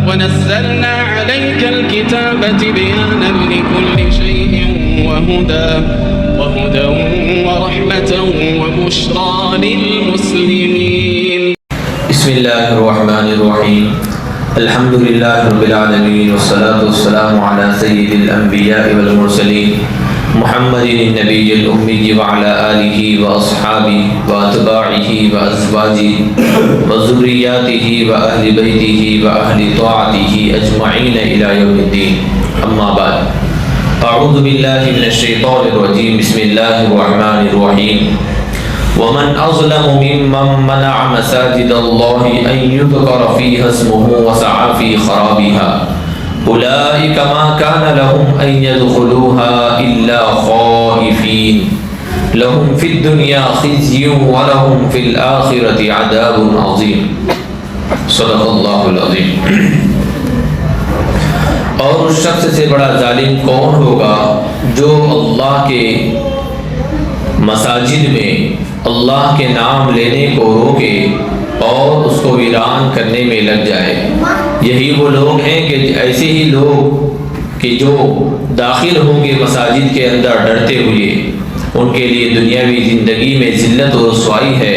ونزلنا عليك الكتاب تبيانا لكل شيء وهدى ورحمة وبشرى للمسلمين. بسم الله الرحمن الرحيم. الحمد لله رب العالمين والصلاة والسلام على سيد الأنبياء والمرسلين محمد النبي الأمي وعلى آله وأصحابه وأتباعه وأزواجه وذرياته وأهل بيته وأهل طاعته أجمعين إلى يوم الدين. أما بعد، أعوذ بالله من الشيطان الرجيم. بسم الله الرحمن الرحيم. ومن أظلم ممن منع مساجد الله أن يذكر فيها اسمه وسعى في خرابها أولئك ما كان لهم أن يدخلوها إلا خائفين لهم في الدنيا خزي ولهم في الآخرة عذاب عظيم. صدق اللہ العظیم. اور اس شخص سے بڑا ظالم کون ہوگا جو اللہ کے مساجد میں اللہ کے نام لینے کو روکے اور اس کو ویران کرنے میں لگ جائے. یہی وہ لوگ ہیں کہ ایسے ہی لوگ کہ جو داخل ہوں گے مساجد کے اندر ڈرتے ہوئے، ان کے لیے دنیاوی زندگی میں ذلت و رسوائی ہے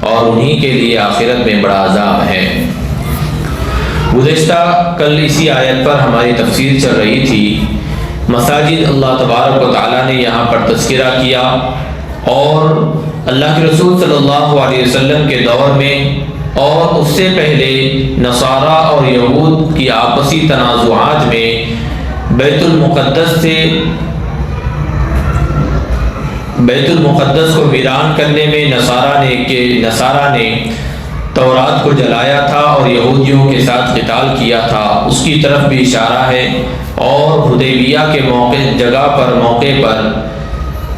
اور انہی کے لیے آخرت میں بڑا عذاب ہے. گزشتہ کل اسی آیت پر ہماری تفسیر چل رہی تھی. مساجد اللہ تبارک و تعالیٰ نے یہاں پر تذکرہ کیا اور اللہ کے رسول صلی اللہ علیہ وسلم کے دور میں اور اس سے پہلے نصارہ اور یہود کی آپسی تنازعات میں بیت المقدس کو ویران کرنے میں نصارہ نے تورات کو جلایا تھا اور یہودیوں کے ساتھ قتال کیا تھا، اس کی طرف بھی اشارہ ہے. اور حدیبیہ کے موقع پر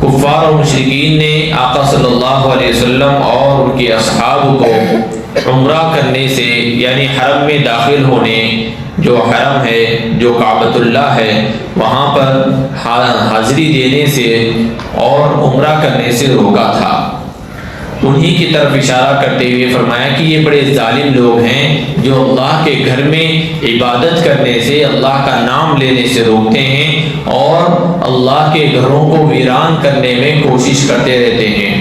کفار و مشرکین نے آقا صلی اللہ علیہ وسلم اور ان کے اصحاب کو عمرہ کرنے سے، یعنی حرم میں داخل ہونے، جو حرم ہے، جو کعبۃ اللہ ہے، وہاں پر حاضری دینے سے اور عمرہ کرنے سے روکا تھا. انہی کی طرف اشارہ کرتے ہوئے فرمایا کہ یہ بڑے ظالم لوگ ہیں جو اللہ کے گھر میں عبادت کرنے سے، اللہ کا نام لینے سے روکتے ہیں اور اللہ کے گھروں کو ویران کرنے میں کوشش کرتے رہتے ہیں.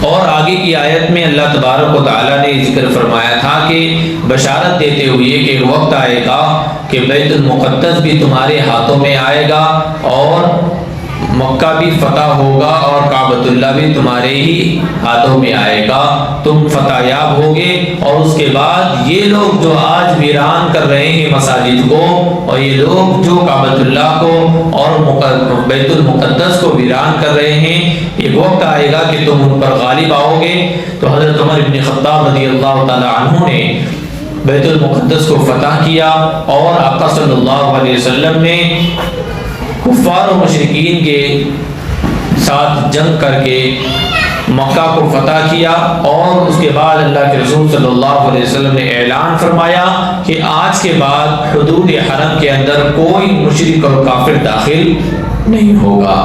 اور آگے کی آیت میں اللہ تبارک و تعالیٰ نے ذکر فرمایا تھا کہ بشارت دیتے ہوئے کہ وقت آئے گا کہ بیت المقدس بھی تمہارے ہاتھوں میں آئے گا اور مکہ بھی فتح ہوگا اور کعبۃ اللہ بھی تمہارے ہی ہاتھوں میں آئے گا، تم فتح یاب ہوگے. اور اس کے بعد یہ لوگ جو آج ویران کر رہے ہیں مساجد کو، اور یہ لوگ جو کعبۃ اللہ کو اور بیت المقدس کو ویران کر رہے ہیں، ایک وقت آئے گا کہ تم ان پر غالب آؤ گے. تو حضرت عمر بن خطاب رضی اللہ تعالی عنہ نے بیت المقدس کو فتح کیا اور آقا صلی اللہ علیہ وسلم نے کفار و مشرکین کے ساتھ جنگ کر کے مکہ کو فتح کیا. اور اس کے بعد اللہ کے رسول صلی اللہ علیہ وسلم نے اعلان فرمایا کہ آج کے بعد حدود حرم کے اندر کوئی مشرک اور کافر داخل نہیں ہوگا.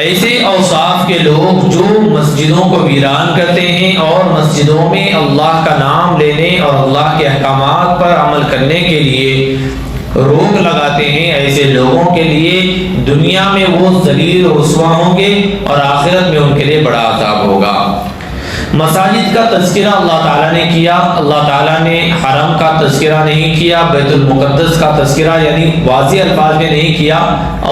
ایسے اوصاف کے لوگ جو مسجدوں کو ویران کرتے ہیں اور مسجدوں میں اللہ کا نام لینے اور اللہ کے احکامات پر عمل کرنے کے لیے روک لگاتے ہیں، ایسے لوگوں کے لیے دنیا میں وہ ذلیل و رسوا ہوں گے اور آخرت میں ان کے لیے بڑا عذاب ہوگا. مساجد کا تذکرہ اللہ تعالیٰ نے کیا. اللہ تعالیٰ نے حرم کا تذکرہ نہیں کیا، بیت المقدس کا تذکرہ یعنی واضح الفاظ میں نہیں کیا.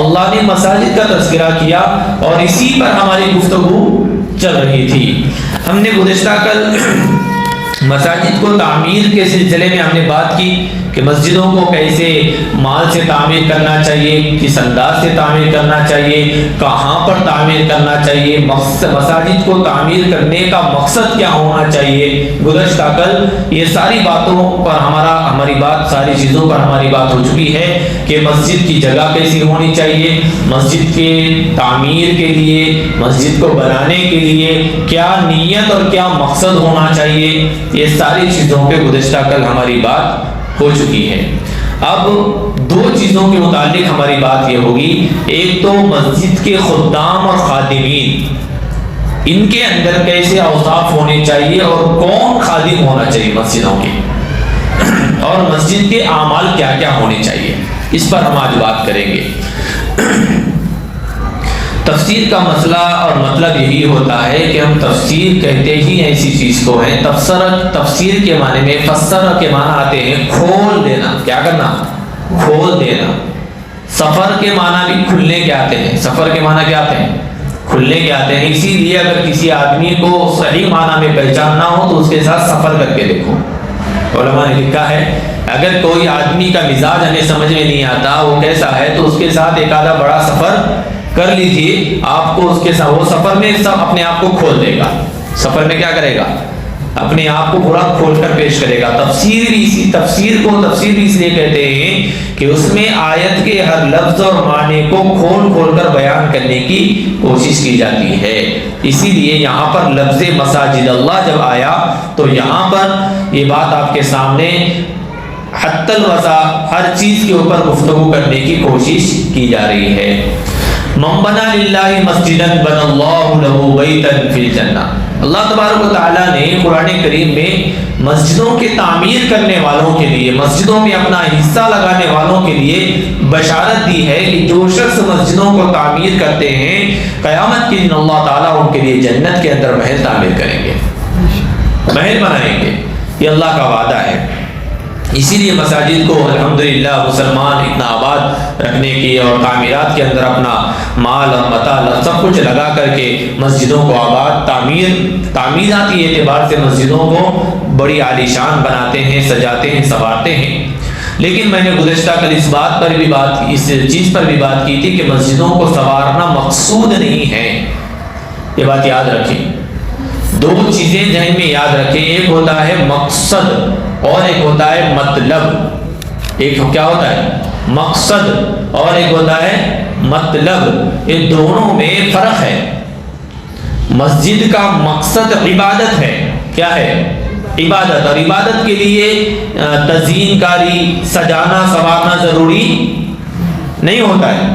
اللہ نے مساجد کا تذکرہ کیا اور اسی پر ہماری گفتگو چل رہی تھی. ہم نے گزشتہ کل مساجد کو تعمیر کے سلسلے میں ہم نے بات کی کہ مسجدوں کو کیسے مال سے تعمیر کرنا چاہیے، کس انداز سے تعمیر کرنا چاہیے، کہاں پر تعمیر کرنا چاہیے، مساجد کو تعمیر کرنے کا مقصد کیا ہونا چاہیے. گزشتہ کل یہ ساری باتوں پر ساری چیزوں پر ہماری بات ہو چکی ہے کہ مسجد کی جگہ کیسی ہونی چاہیے، مسجد کے تعمیر کے لیے، مسجد کو بنانے کے لیے کیا نیت اور کیا مقصد ہونا چاہیے. یہ ساری چیزوں پہ گزشتہ کل ہماری بات ہو چکی ہے. اب دو چیزوں کے متعلق ہماری بات یہ ہوگی. ایک تو مسجد کے خدام اور خادمین، ان کے اندر کیسے اوصاف ہونے چاہیے اور کون خادم ہونا چاہیے مسجدوں کے، اور مسجد کے اعمال کیا کیا ہونے چاہیے، اس پر ہم آج بات کریں گے۔ تفسیر کا مسئلہ اور مطلب یہی ہوتا ہے کہ ہم تفسیر کہتے ہی ایسی چیز کو ہے، تفسیر کے معنی میں فسر کے معنی آتے ہیں کھول دینا، کیا کرنا، کھول دینا۔ سفر کے معنی بھی کھلنے کے آتے ہیں، سفر کے معنی کیا آتے ہیں، کھلنے کے آتے ہیں۔ اسی لیے اگر کسی آدمی کو صحیح معنی میں پہچاننا ہو تو اس کے ساتھ سفر کر کے دیکھو۔ علماء نے لکھا ہے اگر کوئی آدمی کا مزاج ہمیں سمجھ میں نہیں آتا وہ کیسا ہے تو اس کے ساتھ ایک آدھا بڑا سفر کر لیجئے، آپ کو اس کے ساتھ وہ سفر میں سب اپنے آپ کو کھول دے گا، سفر میں کیا کرے گا، اپنے آپ کو پورا کھول کر پیش کرے گا۔ تفسیر بھی تفسیر بھی اس لیے کہتے ہیں کہ اس میں آیت کے ہر لفظ اور معنی کو کھول کھول کر بیان کرنے کی کوشش کی جاتی ہے۔ اسی لیے یہاں پر لفظ مساجد اللہ جب آیا تو یہاں پر یہ بات آپ کے سامنے حتی الوضع ہر چیز کے اوپر گفتگو کرنے کی کوشش کی جا رہی ہے۔ من بنا للہ مسجدا بنا اللہ لہ بیتا فی الجنہ، اللہ تبارک و تعالیٰ نے قرآن کریم میں مسجدوں کے تعمیر کرنے والوں کے لیے، مسجدوں میں اپنا حصہ لگانے والوں کے لیے بشارت دی ہے کہ جو شخص مسجدوں کو تعمیر کرتے ہیں قیامت کے دن اللہ تعالیٰ ان کے لیے جنت کے اندر محل تعمیر کریں گے، محل بنائیں گے، یہ اللہ کا وعدہ ہے۔ اسی لیے مساجد کو الحمدللہ مسلمان اتنا آباد رکھنے کی اور تعمیرات کے اندر اپنا مال اور متاع سب کچھ لگا کر کے مسجدوں کو آباد تعمیراتی اعتبار سے مسجدوں کو بڑی عالیشان بناتے ہیں، سجاتے ہیں، سنوارتے ہیں۔ لیکن میں نے گزشتہ کل اس چیز پر بھی بات کی تھی کہ مسجدوں کو سنوارنا مقصود نہیں ہے، یہ بات یاد رکھیں۔ دو چیزیں ذہن میں یاد رکھیں، ایک ہوتا ہے مقصد اور ایک ہوتا ہے مطلب۔ ایک کیا ہوتا ہے مقصد اور ایک ہوتا ہے مطلب، یہ دونوں میں فرق ہے۔ مسجد کا مقصد عبادت ہے، کیا ہے، عبادت، اور عبادت کے لیے تزئین کاری، سجانا سنوارنا ضروری نہیں ہوتا ہے۔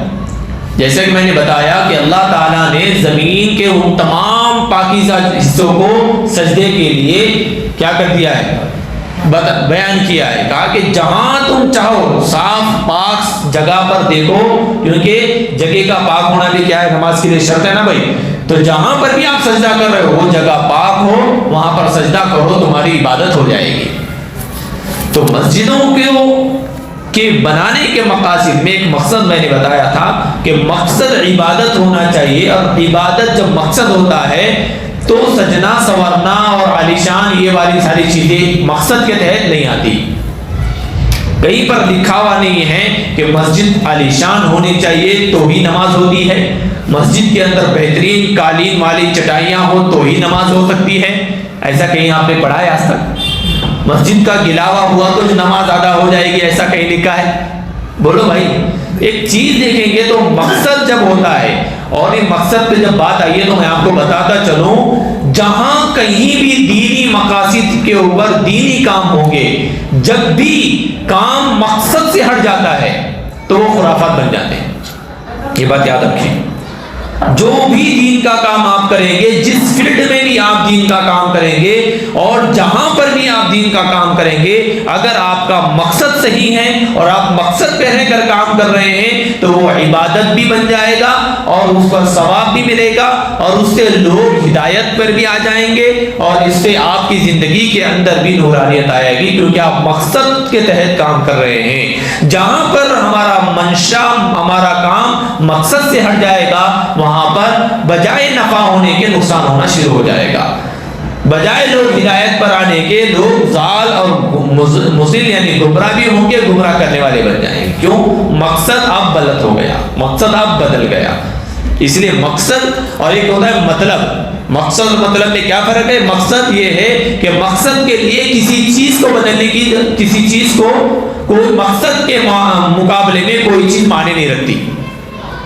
جیسے کہ میں نے بتایا کہ اللہ تعالیٰ نے زمین کے ان تمام پاکیزہ حصوں کو سجدے کے لیے کیا کر دیا ہے، بیان کیا ہے، کہا کہ جہاں تم چاہو صاف پاک جگہ پر دیکھو، کیونکہ جگہ کا پاک ہونا بھی کیا ہے، نماز کے لیے شرط ہے نا بھائی، تو جہاں پر بھی آپ سجدہ کر رہے ہو وہ جگہ پاک ہو، وہاں پر سجدہ کرو، تمہاری عبادت ہو جائے گی۔ تو مسجدوں کے بنانے کے مقاصد میں ایک مقصد میں نے بتایا تھا کہ مقصد عبادت ہونا چاہیے، اور عبادت جب مقصد ہوتا ہے تو سجنا سنورنا اور عالیشان یہ والی ساری چیزیں مقصد کے تحت نہیں آتی۔ کہیں پر لکھا ہوا نہیں ہے کہ مسجد عالیشان ہونی چاہیے تو ہی نماز ہوتی ہے، مسجد کے اندر بہترین قالین والی چٹائیاں ہو تو ہی نماز ہو سکتی ہے، ایسا کہیں آپ نے پڑھا ہے آج تک؟ مسجد کا گلاوا ہوا تو نماز ادا ہو جائے گی، ایسا کہیں لکھا ہے؟ بولو بھائی، ایک چیز دیکھیں گے تو مقصد جب ہوتا ہے، اور یہ مقصد پہ جب بات آئی ہے تو میں آپ کو بتاتا چلوں، جہاں کہیں بھی دینی مقاصد کے اوپر دینی کام ہوں گے، جب بھی کام مقصد سے ہٹ جاتا ہے تو وہ خرافات بن جاتے ہیں، یہ بات یاد رکھیں۔ جو بھی دین کا کام آپ کریں گے، جس فیلڈ میں بھی آپ دین کا کام کریں گے اور جہاں پر بھی آپ دین کا کام کریں گے، اگر آپ کا مقصد صحیح ہے اور آپ مقصد پہ رہ کر کام کر رہے ہیں تو وہ عبادت بھی بن جائے گا اور اس پر ثواب بھی ملے گا، اور اس سے لوگ ہدایت پر بھی آ جائیں گے، اور اس سے آپ کی زندگی کے اندر بھی نورانیت آئے گی، کیونکہ آپ مقصد کے تحت کام کر رہے ہیں۔ جہاں پر ہمارا منشا، ہمارا کام مقصد سے ہٹ جائے گا، وہاں پر بجائے نفع ہونے کے نقصان ہونا شروع ہو جائے گا، بجائے لوگ ہدایت پر آنے کے لوگ ضال اور مضل یعنی گمراہ بھی ہوں گے، گمراہ کرنے والے بن جائیں گے۔ کیوں؟ مقصد اب غلط ہو گیا، مقصد اب بدل گیا۔ اس لیے مقصد اور ایک ہوتا ہے مطلب، مقصد اور مطلب میں کیا فرق ہے؟ مقصد یہ ہے کہ مقصد کے لیے کسی چیز کو بدلنے کی، کسی چیز کو کوئی مقصد کے مقابلے میں کوئی چیز معنی نہیں رکھتی،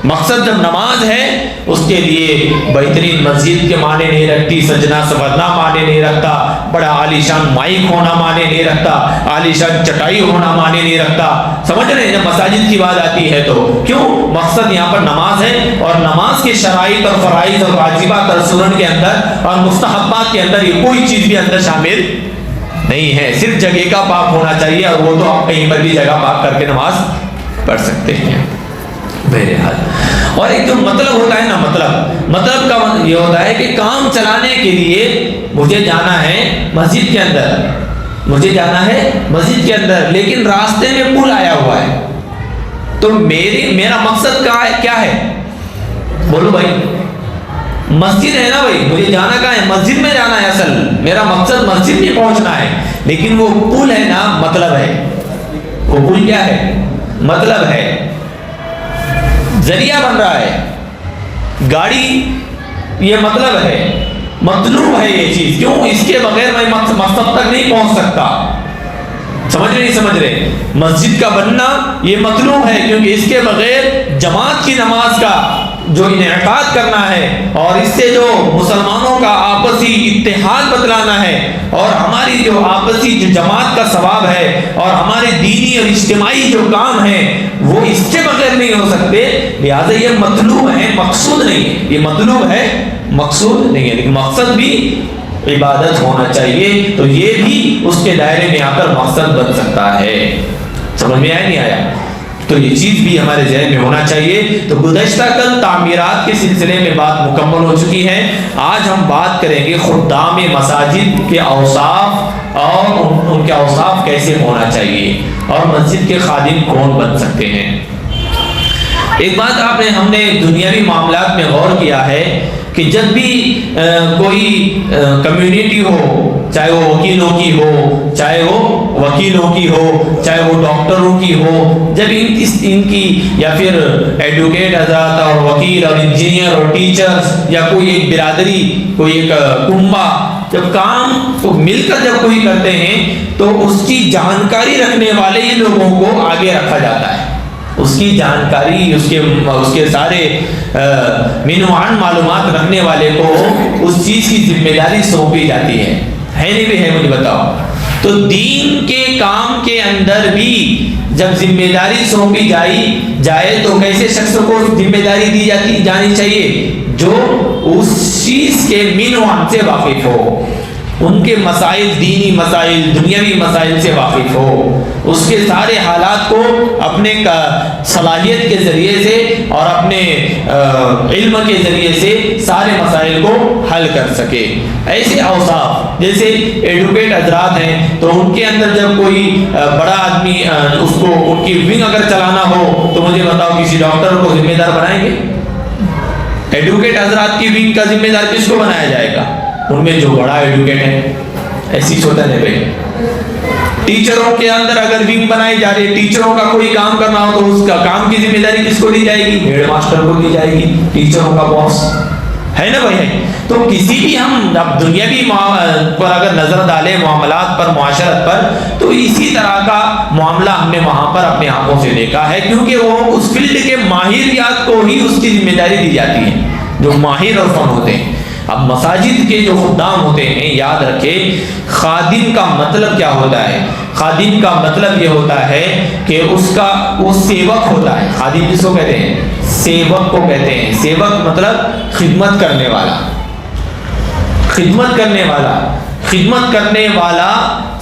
مقصد جب نماز ہے اس کے لیے بہترین مسجد کے معنی نہیں رکھتی، سجنا سورنا معنی نہیں رکھتا، بڑا عالی شان مائک ہونا معنی نہیں رکھتا، عالی شان چٹائی ہونا معنی نہیں رکھتا. سمجھ رہے ہیں؟ جب مساجد کی بات آتی ہے تو کیوں؟ مقصد یہاں پر نماز ہے، اور نماز کے شرائط اور فرائض اور واجبات اور سنن کے اندر اور مستحبات کے اندر یہ کوئی چیز بھی اندر شامل نہیں ہے. صرف جگہ کا پاک ہونا چاہیے، اور وہ تو آپ کہیں پر بھی جگہ پاک کر کے نماز پڑھ سکتے ہیں بہرحال. اور ایک جو مطلب ہوتا ہے نا، مطلب کا یہ ہوتا ہے کہ کام چلانے کے لیے مجھے جانا ہے مسجد کے اندر، لیکن راستے میں پل آیا ہوا ہے، تو میرا مقصد کیا ہے؟ بولو بھائی، مسجد ہے نا بھائی، مجھے جانا کہاں ہے؟ مسجد میں جانا ہے. اصل میرا مقصد مسجد میں پہنچنا ہے، لیکن وہ پل ہے نا، مطلب ہے. وہ پل کیا ہے؟ مطلب ہے، ذریعہ بن رہا ہے، گاڑی یہ مطلب ہے، مطلوب ہے یہ چیز. کیوں؟ اس کے بغیر میں مقصد تک نہیں پہنچ سکتا. سمجھ رہے؟ مسجد کا بننا یہ مطلوب ہے، کیونکہ اس کے بغیر جماعت کی نماز کا جو انعقاد کرنا ہے، اور اس سے جو مسلمانوں کا آپسی اتحاد بتلانا ہے، اور ہماری جو آپسی جو جماعت کا ثواب ہے، اور ہمارے دینی اور اجتماعی جو کام ہیں، وہ اس کے بغیر نہیں ہو سکتے. لہٰذا یہ مطلوب ہے، مقصود نہیں ہے. یہ مطلوب ہے، مقصود نہیں ہے. لیکن مقصد بھی عبادت ہونا چاہیے، تو یہ بھی اس کے دائرے میں آ کر مقصد بن سکتا ہے. سمجھ میں آیا نہیں آیا؟ تو یہ چیز بھی ہمارے ذہن میں ہونا چاہیے. تو گزشتہ کل تعمیرات کے سلسلے میں بات مکمل ہو چکی ہے. آج ہم بات کریں گے خدام مساجد کے اوصاف، اور ان کے اوصاف کیسے ہونا چاہیے، اور مسجد کے خادم کون بن سکتے ہیں. ایک بات ہم نے دنیاوی معاملات میں غور کیا ہے کہ جب بھی کوئی کمیونٹی ہو، چاہے وہ وکیلوں کی ہو، چاہے وہ ڈاکٹروں کی ہو، جب ان کی یا پھر ایڈوکیٹ حضرات اور وکیل اور انجینئر اور ٹیچرز، یا کوئی ایک برادری، کوئی ایک کنبہ، جب کام کو مل کر جب کوئی کرتے ہیں، تو اس کی جانکاری رکھنے والے ہی لوگوں کو آگے رکھا جاتا ہے. اس کی جانکاری، اس کے سارے مینوان معلومات رکھنے والے کو اس چیز کی ذمہ داری سونپی جاتی ہے نہیں بھی ہے؟ مجھے بتاؤ. تو دین کے کام کے اندر بھی جب ذمہ داری سونپی جائے تو کیسے شخص کو ذمہ داری دی جانی چاہیے؟ جو اس چیز کے مینوان سے واقف ہو، ان کے مسائل، دینی مسائل، دنیاوی مسائل سے واقف ہو، اس کے سارے حالات کو اپنے صلاحیت کے ذریعے سے اور اپنے علم کے ذریعے سے سارے مسائل کو حل کر سکے. ایسے اوصاف جیسے ایڈوکیٹ حضرات ہیں، تو ان کے اندر جب کوئی بڑا آدمی اس کو ان کی ونگ اگر چلانا ہو، تو مجھے بتاؤ کسی ڈاکٹر کو ذمہ دار بنائیں گے؟ ایڈوکیٹ حضرات کی ونگ کا ذمہ دار کس کو بنایا جائے گا؟ ان میں جو بڑا ایڈوکیٹ ہے. ایسی ہوتا ہے بھائی. ٹیچروں کے اندر اگر ونگ بنائی جا رہی ہے، ٹیچروں کا کوئی کام کرنا ہو، تو اس کا کام کی ذمہ داری کس کو دی جائے گی؟ ہیڈ ماسٹر کو دی جائے گی، ٹیچروں کا باس ہے نا بھائی. ہے تو کسی بھی ہم اب دنیاوی پر اگر نظر ڈالیں، معاملات پر، معاشرت پر، تو اسی طرح کا معاملہ ہم نے وہاں پر اپنے آنکھوں سے دیکھا ہے، کیونکہ وہ اس فیلڈ کے ماہریات کو ہی اس کی ذمہ داری دی جاتی ہے، جو ماہر اور فن ہوتے ہیں. اب مساجد کے جو خدام ہوتے ہیں، یاد رکھیں خادم کا مطلب کیا ہوتا ہے. خادم کا مطلب یہ ہوتا ہے کہ وہ سیوک ہوتا ہے. خادم جس کو کہتے ہیں، سیوک کو کہتے ہیں. سیوک مطلب خدمت کرنے والا. خدمت کرنے والا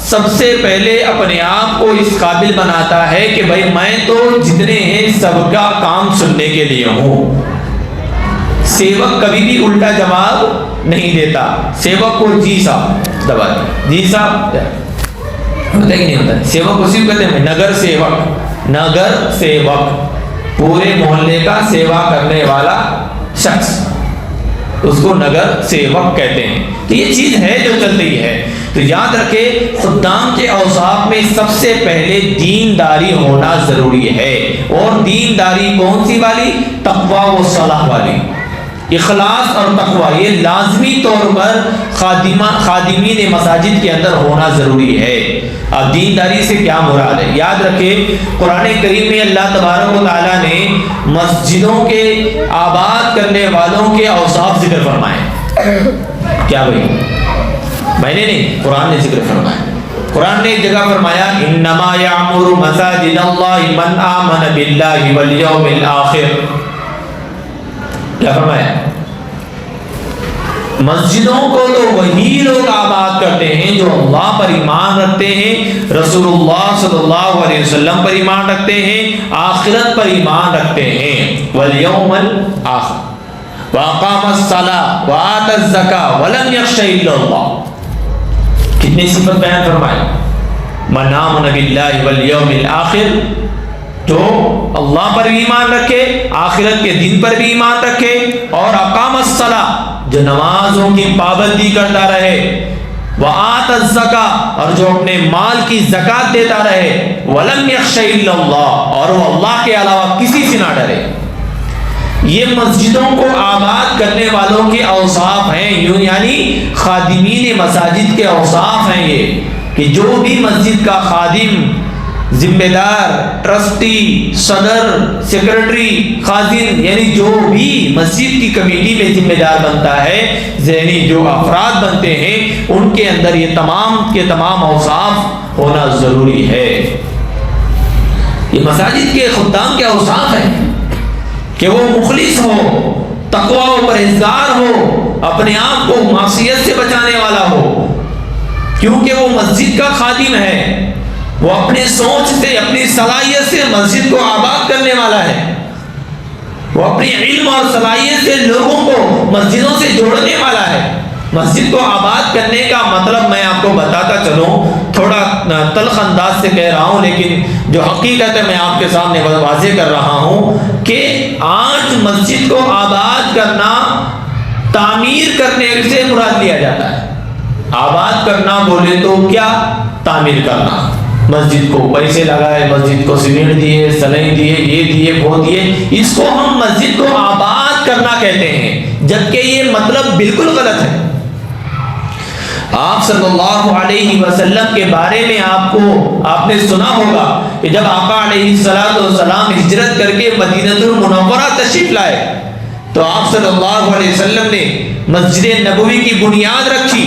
سب سے پہلے اپنے آپ کو اس قابل بناتا ہے کہ بھائی میں تو جتنے ہیں سب کا کام سننے کے لیے ہوں. سیوک کبھی بھی الٹا جواب نہیں دیتا. سیوک کو جی صاحب دبا دیں، جی صاحب ہوتا ہے کہ نہیں ہوتا ہے؟ سیوک اسی کو کہتے ہیں نگر سیوک، پورے محلے کا سیوا کرنے والا شخص، اس کو نگر سیوک کہتے ہیں. تو یہ چیز ہے جو چل رہی ہے. تو یاد رکھے خدام کے اوصاف میں سب سے پہلے دینداری ہونا ضروری ہے. اور دینداری کون سی والی؟ تقویٰ و صلاح والی. اخلاص اور تقوی یہ لازمی طور پر خادمین مساجد کے اندر ہونا ضروری ہے۔ اب دینداری سے کیا مراد ہے؟ یاد رکھیں قرآن کریم میں اللہ تبارک و تعالیٰ نے مسجدوں کے آباد کرنے والوں کے اوصاف ذکر فرمائے۔ کیا بھائی؟ میں نے نہیں، قرآن نے ذکر فرمایا۔ قرآن نے ایک جگہ فرمایا انما یعمر مساجد اللہ من آمن باللہ والیوم الآخر۔ کیا فرمایا؟ مسجدوں کو تو وہی لوگ آباد کرتے ہیں جو اللہ پر ایمان رکھتے ہیں، رسول اللہ صلی اللہ علیہ وسلم پر ایمان رکھتے ہیں، آخرت پر ایمان رکھتے ہیں، والیوم الآخر، واقام الصلاۃ وآت الزکاۃ ولم یخش الا اللہ۔ کتنی صفت بیان فرمائے؟ من آمن باللہ والیوم الآخر، جو اللہ پر بھی ایمان رکھے، آخرت کے دن پر بھی ایمان رکھے، اور اقام الصلاۃ، جو نمازوں کی پابندی کرتا رہے، وآت الزکاۃ، اور جو اپنے مال کی زکوٰۃ دیتا رہے، ولم یخش الا اللہ، اور وہ اللہ کے علاوہ کسی سے نہ ڈرے۔ یہ مسجدوں کو آباد کرنے والوں کے اوصاف ہیں، یوں یعنی خادمین مساجد کے اوصاف ہیں یہ، کہ جو بھی مسجد کا خادم، ذمہ دار، ٹرسٹی، صدر، سیکرٹری، خازن، یعنی جو بھی مسجد کی کمیٹی میں ذمہ دار بنتا ہے، یعنی جو افراد بنتے ہیں، ان کے اندر یہ تمام کے تمام اوصاف ہونا ضروری ہے۔ یہ مساجد کے خدام کے اوصاف ہیں کہ وہ مخلص ہو، تقوی و پرہیزگار ہو، اپنے آپ کو معصیت سے بچانے والا ہو، کیونکہ وہ مسجد کا خادم ہے، وہ اپنے سوچ سے، اپنی صلاحیت سے مسجد کو آباد کرنے والا ہے، وہ اپنی علم اور صلاحیت سے لوگوں کو مسجدوں سے جوڑنے والا ہے۔ مسجد کو آباد کرنے کا مطلب میں آپ کو بتاتا چلوں، تھوڑا تلخ انداز سے کہہ رہا ہوں، لیکن جو حقیقت ہے میں آپ کے سامنے واضح کر رہا ہوں کہ آج مسجد کو آباد کرنا تعمیر کرنے سے مراد لیا جاتا ہے۔ آباد کرنا بولے تو کیا؟ تعمیر کرنا، مسجد کو پیسے لگائے، مسجد کو سیمنٹ دیے، سلیں دیے، یہ دیے، وہ دیے، اس کو ہم مسجد کو آباد کرنا کہتے ہیں، جبکہ یہ مطلب بالکل غلط ہے۔ آپ صلی اللہ علیہ وسلم کے بارے میں آپ نے سنا ہوگا کہ جب آقا علیہ السلام ہجرت کر کے مدینہ المنورہ تشریف لائے تو آپ صلی اللہ علیہ وسلم نے مسجد نبوی کی بنیاد رکھی۔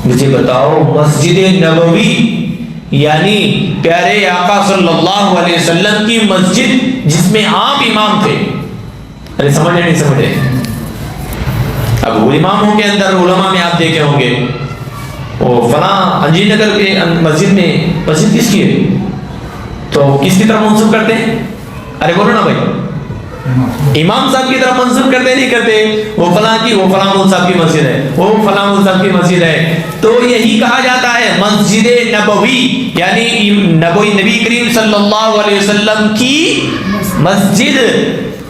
مجھے بتاؤ، مسجد نبوی یعنی پیارے آقا صلی اللہ علیہ وسلم کی مسجد جس میں آپ امام تھے، ارے سمجھے نہیں سمجھے؟ اب وہ اماموں کے اندر علماء میں آپ دیکھے ہوں گے، وہ فلاں انجی نگر کے مسجد میں، مسجد کس کی ہے تو کس کی طرف منسوب کرتے ہیں؟ ارے بولو نا بھائی، امام صاحب کی طرف منسوب کرتے نہیں کرتے، وہ فلاں کی، وہ فلاں مول صاحب کی مسجد ہے، وہ فلاں مول صاحب کی مسجد ہے۔ تو یہی کہا جاتا ہے مسجد نبوی، یعنی نبی کریم صلی اللہ علیہ وسلم کی مسجد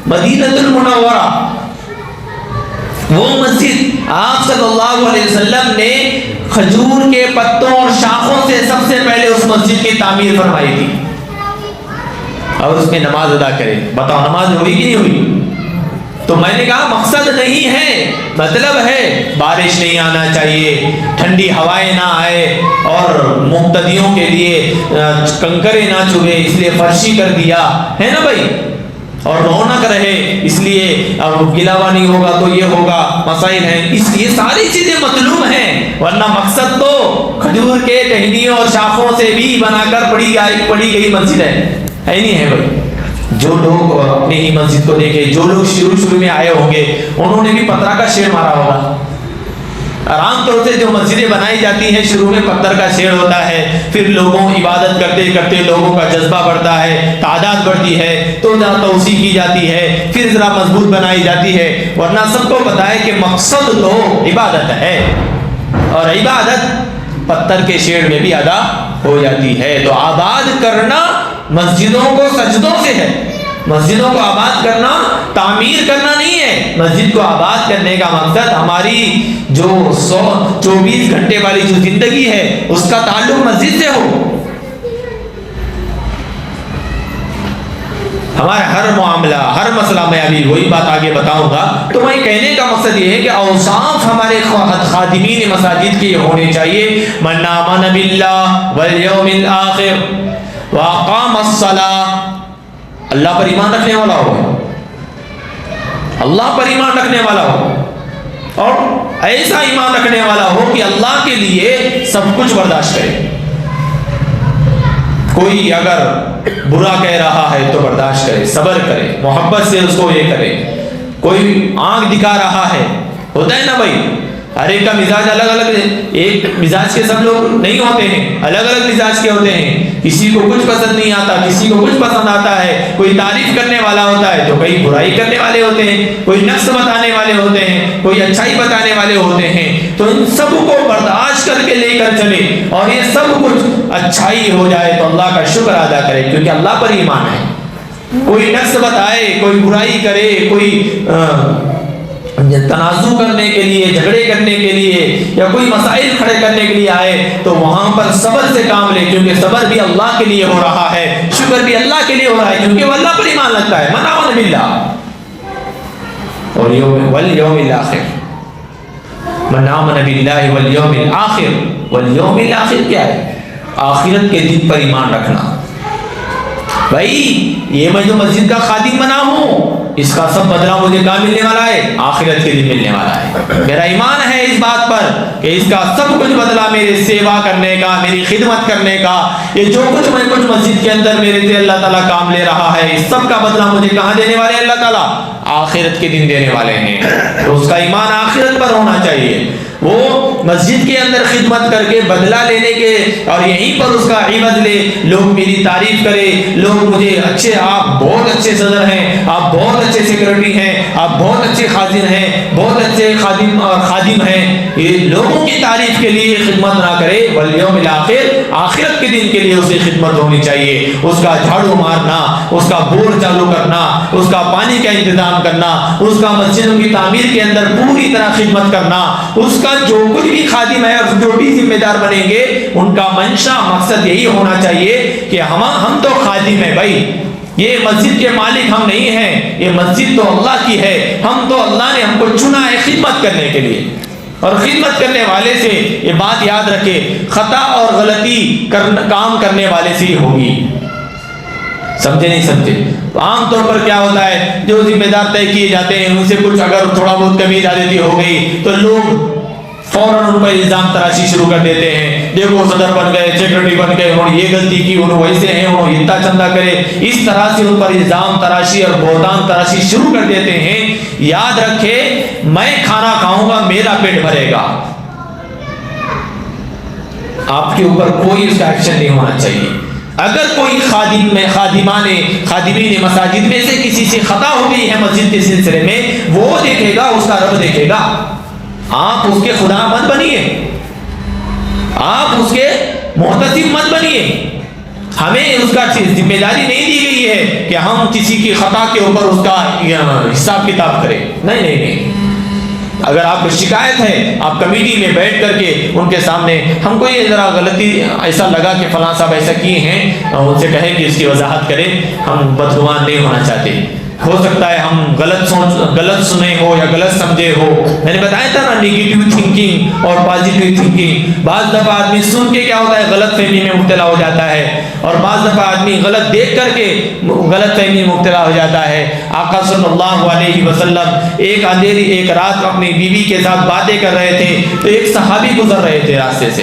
مدینہ المنورہ، وہ مسجد آپ صلی اللہ علیہ وسلم نے کھجور کے پتوں اور شاخوں سے سب سے پہلے اس مسجد کی تعمیر فرمائی تھی، اور اس میں نماز ادا کرے۔ بتاؤ نماز ہوئی کہ نہیں ہوئی؟ تو میں نے کہا مقصد نہیں ہے، مطلب ہے بارش نہیں آنا چاہیے، ٹھنڈی ہوائیں نہ آئے، اور مقتدیوں کے لیے کنکرے نہ چبھے اس لیے فرشی کر دیا ہے نا بھائی، اور رونق رہے اس لیے، اب گلاوا نہیں ہوگا تو یہ ہوگا، مسائل ہیں، اس لیے ساری چیزیں مطلوب ہیں، ورنہ مقصد تو کھجور کے ٹہنیوں اور شاخوں سے بھی بنا کر پڑی گئی مسجد ہے نہیں ہے بھائی۔ جو لوگ اپنی ہی مسجد کو دیکھے، جو لوگ شروع میں آئے ہوں گے، انہوں نے بھی پتھر کا شیر مارا ہوگا۔ عام طور سے جو مسجدیں بنائی جاتی ہیں شروع میں پتھر کا شیر ہوتا ہے، پھر لوگوں عبادت کرتے کرتے لوگوں کا جذبہ بڑھتا ہے، تعداد بڑھتی ہے تو ذرا توسیع کی جاتی ہے، پھر ذرا مضبوط بنائی جاتی ہے، ورنہ سب کو پتہ ہے کہ مقصد تو عبادت ہے، اور عبادت پتھر کے شیر میں بھی ادا ہو جاتی ہے۔ تو آباد کرنا مسجدوں کو سجدوں سے ہے، مسجدوں کو آباد کرنا تعمیر کرنا نہیں ہے۔ مسجد کو آباد کرنے کا مقصد ہماری جو 24 گھنٹے والی جو زندگی ہے اس کا تعلق مسجد سے ہو۔ ہمارا ہر معاملہ، ہر مسئلہ، میں ابھی وہی بات آگے بتاؤں گا. تو میں کہنے کا مقصد یہ ہے کہ اوصاف ہمارے خادمین مساجد کے ہونے چاہیے. من آمن باللہ والیوم الآخر واقام الصلاۃ، اللہ پر ایمان رکھنے والا ہو، اللہ پر ایمان رکھنے والا ہو، اور ایسا ایمان رکھنے والا ہو کہ اللہ کے لیے سب کچھ برداشت کرے. کوئی اگر برا کہہ رہا ہے تو برداشت کرے، صبر کرے، محبت سے اس کو یہ کرے. کوئی آنکھ دکھا رہا ہے، ہوتا ہے نا بھائی، ہر ایک کا مزاج الگ الگ ہے. ایک مزاج کے سب لوگ نہیں ہوتے ہیں، الگ الگ مزاج کے ہوتے ہیں. کسی کو کچھ پسند نہیں آتا، کسی کو کچھ پسند آتا ہے. کوئی تعریف کرنے والا ہوتا ہے تو کوئی برائی کرنے والے ہوتے ہیں، کوئی نقص بتانے والے ہوتے ہیں، کوئی اچھائی بتانے والے ہوتے ہیں. تو ان سب کو برداشت کر کے لے کر چلے اور یہ سب کچھ اچھائی ہو جائے تو اللہ کا شکر ادا کرے، کیونکہ اللہ پر ایمان ہے. کوئی نقص بتائے، کوئی برائی کرے، کوئی تنازع کرنے کے لیے، جھگڑے کرنے کے لیے، یا کوئی مسائل کھڑے کرنے کے لیے آئے تو وہاں پر صبر سے کام لے، کیونکہ صبر بھی اللہ کے لیے ہو رہا ہے، شکر بھی اللہ کے لیے ہو رہا ہے، کیونکہ وہ اللہ پر ایمان رکھتا ہے. من آمن باللہ والیوم الآخر، من آمن باللہ والیوم الآخر. والیوم الآخر کیا ہے؟ آخرت کے دن پر ایمان رکھنا. بھائی یہ میں جو مسجد کا خادم بنا ہوں، اس کا سب بدلہ مجھے کہاں ملنے والا ہے؟ آخرت کے دن ملنے والا ہے. میرا ایمان ہے اس بات پر کہ اس کا سب کچھ بدلہ میرے سیوا کرنے کا، میری خدمت کرنے کا، یہ جو کچھ میں کچھ مسجد کے اندر میرے سے اللہ تعالیٰ کام لے رہا ہے، اس سب کا بدلہ مجھے کہاں دینے والے ہیں اللہ تعالیٰ؟ آخرت کے دن دینے والے ہیں. تو اس کا ایمان آخرت پر ہونا چاہیے. وہ مسجد کے اندر خدمت کر کے بدلہ لینے کے اور یہیں پر اس کا عوض لے، لوگ میری تعریف کرے، لوگ مجھے اچھے، آپ بہت اچھے صدر ہیں، آپ بہت اچھے سیکرٹری ہیں، آپ بہت اچھے خازن ہیں، بہت اچھے خادم ہیں. یہ لوگوں کی تعریف کے لیے خدمت نہ کرے. والیوم الآخر، آخرت کے دن کے لیے اسے خدمت ہونی چاہیے. اس کا جھاڑو مارنا، اس کا بور چالو کرنا، اس کا پانی کا انتظام کرنا، اس کا مسجدوں کی تعمیر کے اندر پوری طرح خدمت کرنا. اس کا جو کچھ بھی خادم ہے اور جو بھی ذمہ دار بنیں گے، ان کا منشا مقصد یہی ہونا چاہیے کہ ہم تو خادم ہیں بھائی، یہ مسجد کے مالک ہم نہیں ہیں، یہ مسجد تو اللہ کی ہے. ہم تو اللہ نے ہم کو چنا ہے خدمت کرنے کے لیے. اور خدمت کرنے والے سے یہ بات یاد رکھے، خطا اور غلطی کام کرنے والے سے ہی ہوگی. سمجھے نہیں سمجھے؟ عام طور پر کیا ہوتا ہے، جو ذمہ دار طے کیے جاتے ہیں ان سے کچھ اگر تھوڑا بہت کمی زیادتی ہو گئی تو لوگ فوراً ان پر الزام تراشی شروع کر دیتے ہیں. دیکھو صدر بن گئے، سیکرٹری بن گئے، انہوں نے یہ غلطی کی، انہوں ویسے ہیں، انہوں اتنا چندہ کرے. اس طرح سے ان پر الزام تراشی اور بہتان تراشی شروع کر دیتے ہیں. یاد رکھے، میں کھانا کھاؤں گا، میرا پیٹ بھرے گا، آپ کے اوپر کوئی اس کا ایکشن نہیں ہونا چاہیے. اگر کوئی خادمین مساجد میں سے کسی سے خطا ہو گئی ہے مسجد کے سلسلے میں، وہ دیکھے گا، اس کا رب دیکھے گا. آپ اس کے خدا مت بنیے، آپ اس کے محتسب مت بنیے. ہمیں اس کا ذمہ داری نہیں دی گئی ہے کہ ہم کسی کی خطا کے اوپر اس کا حساب کتاب کریں. نہیں. اگر آپ کو شکایت ہے، آپ کمیٹی میں بیٹھ کر کے ان کے سامنے، ہم کو یہ ذرا غلطی ایسا لگا کہ فلاں صاحب ایسا کیے ہیں، ان سے کہیں کہ اس کی وضاحت کریں. ہم بدگمان نہیں ہونا چاہتے. ہو سکتا ہے ہم غلط سنے ہو یا غلط سمجھے ہو. میں نے بتایا تھا نا، نیگیٹو تھنکنگ اور پازیٹیو تھنکنگ. بعض دفعہ آدمی سن کے کیا ہوتا ہے، غلط فہمی میں مبتلا ہو جاتا ہے، اور بعض دفعہ آدمی غلط دیکھ کر کے غلط فہمی میں مبتلا ہو جاتا ہے. آقا صلی اللہ علیہ وسلم ایک رات اپنی بیوی کے ساتھ باتیں کر رہے تھے تو ایک صحابی گزر رہے تھے راستے سے.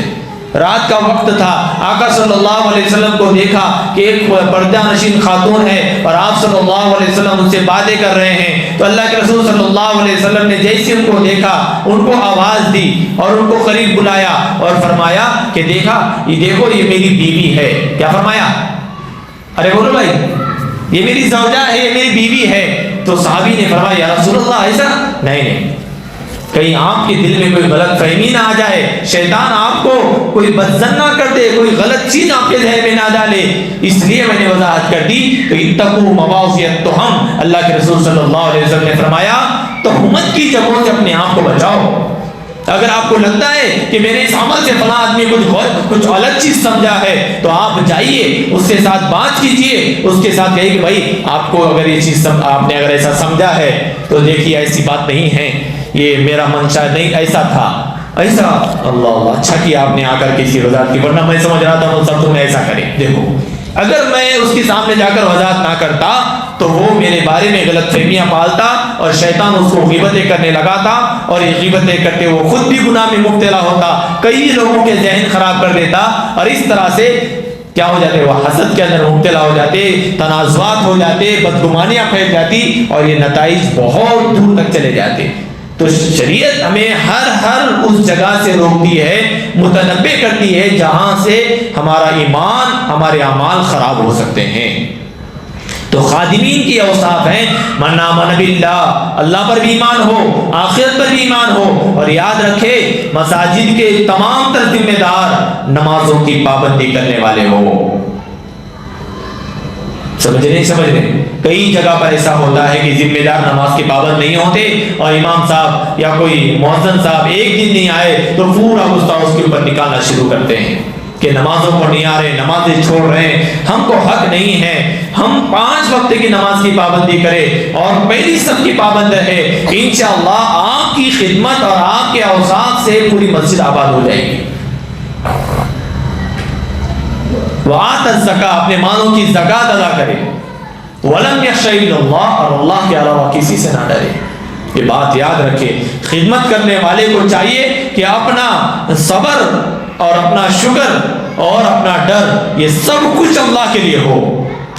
رات کا وقت تھا. آقا صلی اللہ علیہ وسلم کو دیکھا کہ ایک پردہ نشین خاتون ہے اور آپ صلی اللہ علیہ وسلم ان سے باتیں کر رہے ہیں. تو اللہ کے رسول صلی اللہ علیہ وسلم نے جیسے ان کو دیکھا، ان کو آواز دی اور ان کو قریب بلایا اور فرمایا کہ دیکھو یہ میری بیوی ہے. کیا فرمایا؟ ارے بولو بھائی، یہ میری زوجہ ہے، یہ میری بیوی ہے. تو صحابی نے فرمایا یا رسول اللہ ایسا نہیں، کہیں آپ کے دل میں کوئی غلط فہمی نہ آ جائے، شیطان آپ کو کوئی بدظن نہ کر دے، کوئی غلط چیز آپ کے ذہن میں نہ ڈالے، اس لیے میں نے وضاحت کر دی. تو اتقوا مواضع التہم، اللہ کے رسول صلی اللہ علیہ وسلم نے فرمایا تہمت کی جگہوں سے اپنے آپ کو بچاؤ. اگر آپ کو لگتا ہے کہ میرے اس عمل سے فلاں آدمی کچھ الگ چیز سمجھا ہے تو آپ جائیے اس کے ساتھ بات کیجئے، اس کے ساتھ کہیے کہ بھائی آپ کو اگر یہ چیز آپ نے اگر ایسا سمجھا ہے تو دیکھیے ایسی بات نہیں ہے، یہ میرا منشا نہیں ایسا تھا، ایسا اللہ اچھا کیا آپ نے آ کر کے اس کی وضاحت کی، ورنہ میں سمجھ رہا تھا وہ سب تم ایسا کریں۔ دیکھو اگر میں اس کے سامنے جا کر وضاحت نہ کرتا تو وہ میرے بارے میں غلط فہمیاں پالتا اور شیطان اس کو غیبتیں کرنے لگاتا، اور یہ غیبتیں کرتے وہ خود بھی گناہ میں مبتلا ہوتا، کئی لوگوں کے ذہن خراب کر دیتا، اور اس طرح سے کیا ہو جاتے، وہ حسد کے اندر مبتلا ہو جاتے، تنازعات ہو جاتے، بدگمانیاں پھیل جاتی، اور یہ نتائج بہت دور تک چلے جاتے۔ تو شریعت ہمیں ہر اس جگہ سے روکتی ہے، متنبع کرتی ہے جہاں سے ہمارا ایمان، ہمارے اعمال خراب ہو سکتے ہیں۔ تو خادمین کی اوصاف ہیں من آمن باللہ، اللہ پر بھی ایمان ہو، آخرت پر بھی ایمان ہو، اور یاد رکھے مساجد کے تمام تر ذمہ دار نمازوں کی پابندی کرنے والے ہو۔ سمجھ رہے کئی جگہ پر ایسا ہوتا ہے کہ ذمہ دار نماز کے پابند نہیں ہوتے، اور امام صاحب یا کوئی مؤذن صاحب ایک دن نہیں آئے تو پورا غصہ اس کے اوپر نکالنا شروع کرتے ہیں کہ نمازوں کو نہیں آ رہے، نمازیں چھوڑ رہے ہیں، ہم کو حق نہیں ہے، ہم 5 وقت کی نماز کی پابندی کریں اور پہلی صف کی پابند رہے، انشاءاللہ آپ کی خدمت اور آپ کے اوصاف سے پوری مسجد آباد ہو جائے گی۔ وآت الزکاۃ، اپنے مالوں کی زکات ادا کرے، ولم یخش الا اللہ، اور اللہ کے علاوہ کسی سے نہ ڈرے۔ یہ بات یاد رکھے، خدمت کرنے والے کو چاہیے کہ اپنا صبر اور اپنا شکر اور اپنا ڈر یہ سب کچھ اللہ کے لیے ہو،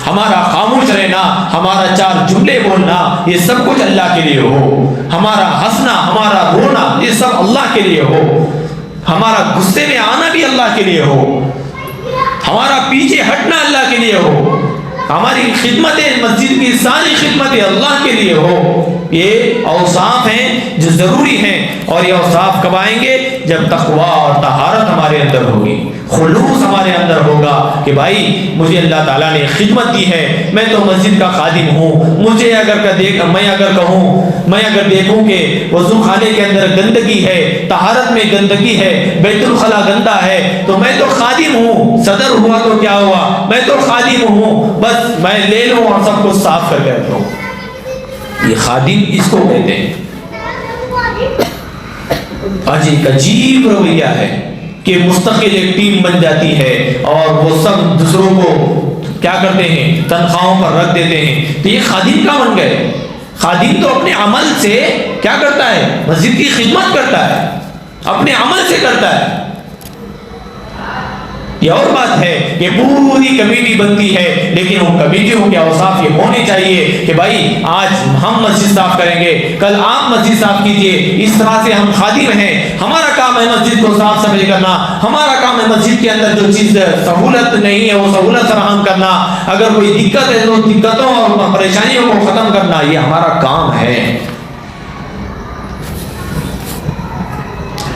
ہمارا خاموش رہنا، ہمارا 4 جملے بولنا یہ سب کچھ اللہ کے لیے ہو، ہمارا ہنسنا، ہمارا رونا یہ سب اللہ کے لیے ہو، ہمارا غصے میں آنا بھی اللہ کے لیے ہو، ہمارا پیچھے ہٹنا اللہ کے لیے ہو، ہماری خدمتیں، مسجد کی ساری خدمتیں اللہ کے لیے ہو۔ یہ اوصاف ہیں جو ضروری ہیں، اور یہ اوصاف کب آئیں گے؟ جب تقویٰ اور طہارت ہمارے اندر ہوگی، خلوص ہمارے اندر ہوگا کہ بھائی مجھے اللہ تعالیٰ نے خدمت دی ہے، میں تو مسجد کا خادم ہوں، مجھے میں اگر دیکھوں کہ وضو خانے کے اندر گندگی ہے، طہارت میں گندگی ہے، بیت الخلا گندا ہے، تو میں تو خادم ہوں، صدر ہوا تو کیا ہوا، میں تو خادم ہوں، بس میں لے لوں اور سب کو صاف کر کے رکھوں۔ یہ خادم اس کو کہتے ہیں۔ آج ایک عجیب رویہ ہے کہ مستقل ایک ٹیم بن جاتی ہے اور وہ سب دوسروں کو کیا کرتے ہیں، تنخواہوں پر رکھ دیتے ہیں، تو یہ خادم کا بن گئے۔ خادم تو اپنے عمل سے کیا کرتا ہے، مسجد کی خدمت کرتا ہے، اپنے عمل سے کرتا ہے۔ یہ اور بات ہے کہ پوری کمیٹی بنتی ہے، لیکن وہ کمیٹیوں کے اوصاف یہ ہونے چاہیے کہ بھائی آج ہم مسجد صاف کریں گے، کل آپ مسجد صاف کیجئے، اس طرح سے ہم خادم ہیں، ہمارا کام ہے مسجد کو صاف صفائی کرنا، ہمارا کام ہے مسجد کے اندر جو چیز سہولت نہیں ہے وہ سہولت فراہم کرنا، اگر کوئی دقت ہے تو دقتوں اور پریشانیوں کو ختم کرنا، یہ ہمارا کام ہے۔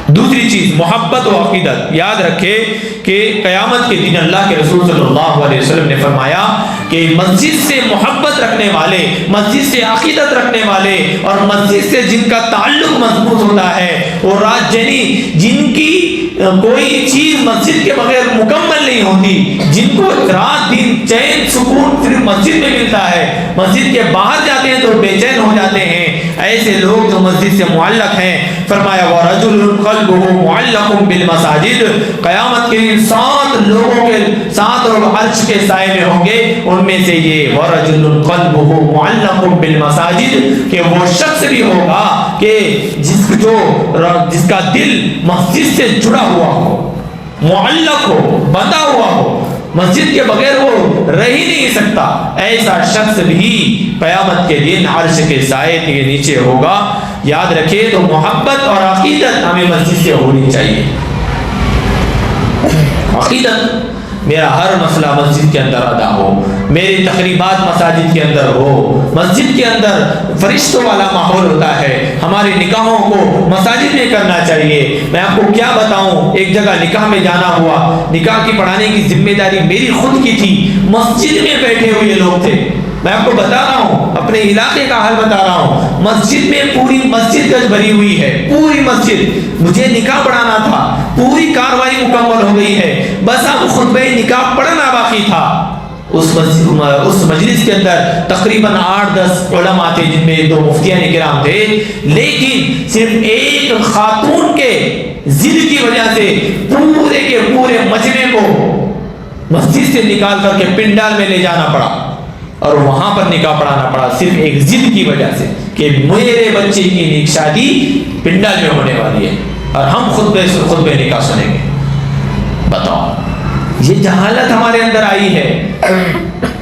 دوسری چیز محبت و عقیدت، یاد رکھے کہ قیامت کے دن اللہ کے رسول صلی اللہ علیہ وسلم نے فرمایا کہ مسجد سے محبت رکھنے والے، مسجد سے عقیدت رکھنے والے، اور مسجد سے جن کا تعلق مضبوط ہوتا ہے، اور جن کی کوئی چیز مسجد کے بغیر مکمل نہیں ہوتی، جن کو رات دن چین سکون صرف مسجد میں ملتا ہے، مسجد کے باہر جاتے ہیں تو بے چین ہو جاتے ہیں، ایسے لوگ جو مسجد سے معلق ہیں، فرمایا وَرَجُلٌ قَلْبُهُ مُعَلَّقٌ بِالْمَسَاجِدِ، قیامت کے دن 7 لوگوں کے 7 لوگ عرش کے سائے میں ہوں گے، ان میں سے یہ وَرَجُلٌ قَلْبُهُ مُعَلَّقٌ بِالْمَسَاجِدِ کہ وہ شخص بھی ہوگا کہ جس کا دل مسجد سے جڑا ہوا ہو، معلق ہو، بندھا ہوا ہو، مسجد کے بغیر وہ رہ ہی نہیں سکتا، ایسا شخص بھی قیامت کے دن عرش کے سائے کے نیچے ہوگا۔ یاد رکھے تو محبت اور عقیدت ہمیں مسجد سے ہونی چاہیے۔ عقیدت، میرا ہر مسئلہ مسجد کے اندر ادا ہو، میری تقریبات مساجد کے اندر ہو، مسجد کے اندر فرشتوں والا ماحول ہوتا ہے، ہمارے نکاحوں کو مساجد میں کرنا چاہیے۔ میں آپ کو کیا بتاؤں، ایک جگہ نکاح میں جانا ہوا، نکاح کی پڑھانے کی ذمہ داری میری خود کی تھی، مسجد میں بیٹھے ہوئے لوگ تھے، میں آپ کو بتا رہا ہوں، اپنے علاقے کا حال بتا رہا ہوں، مسجد میں پوری مسجد گج بھری ہوئی ہے، پوری مسجد، مجھے نکاح پڑھانا تھا، پوری کاروائی مکمل ہو گئی ہے، بس اب خطبہ نکاح پڑھنا باقی تھا۔ اس مجلس کے اندر تقریباً 8-10 علماء تھے، جن میں 2 مفتیان کرام تھے، لیکن صرف ایک خاتون کے ضد کی وجہ سے پورے کے پورے مجمع کو مسجد سے نکال کر کے پنڈال میں لے جانا پڑا اور وہاں پر نکاح پڑھانا پڑا، صرف ایک ضد کی وجہ سے کہ میرے بچے کی نیک شادی پنڈال میں ہونے والی ہے اور ہم خطبے نکاح سنیں گے۔ بتاؤ، یہ جہالت ہمارے اندر آئی ہے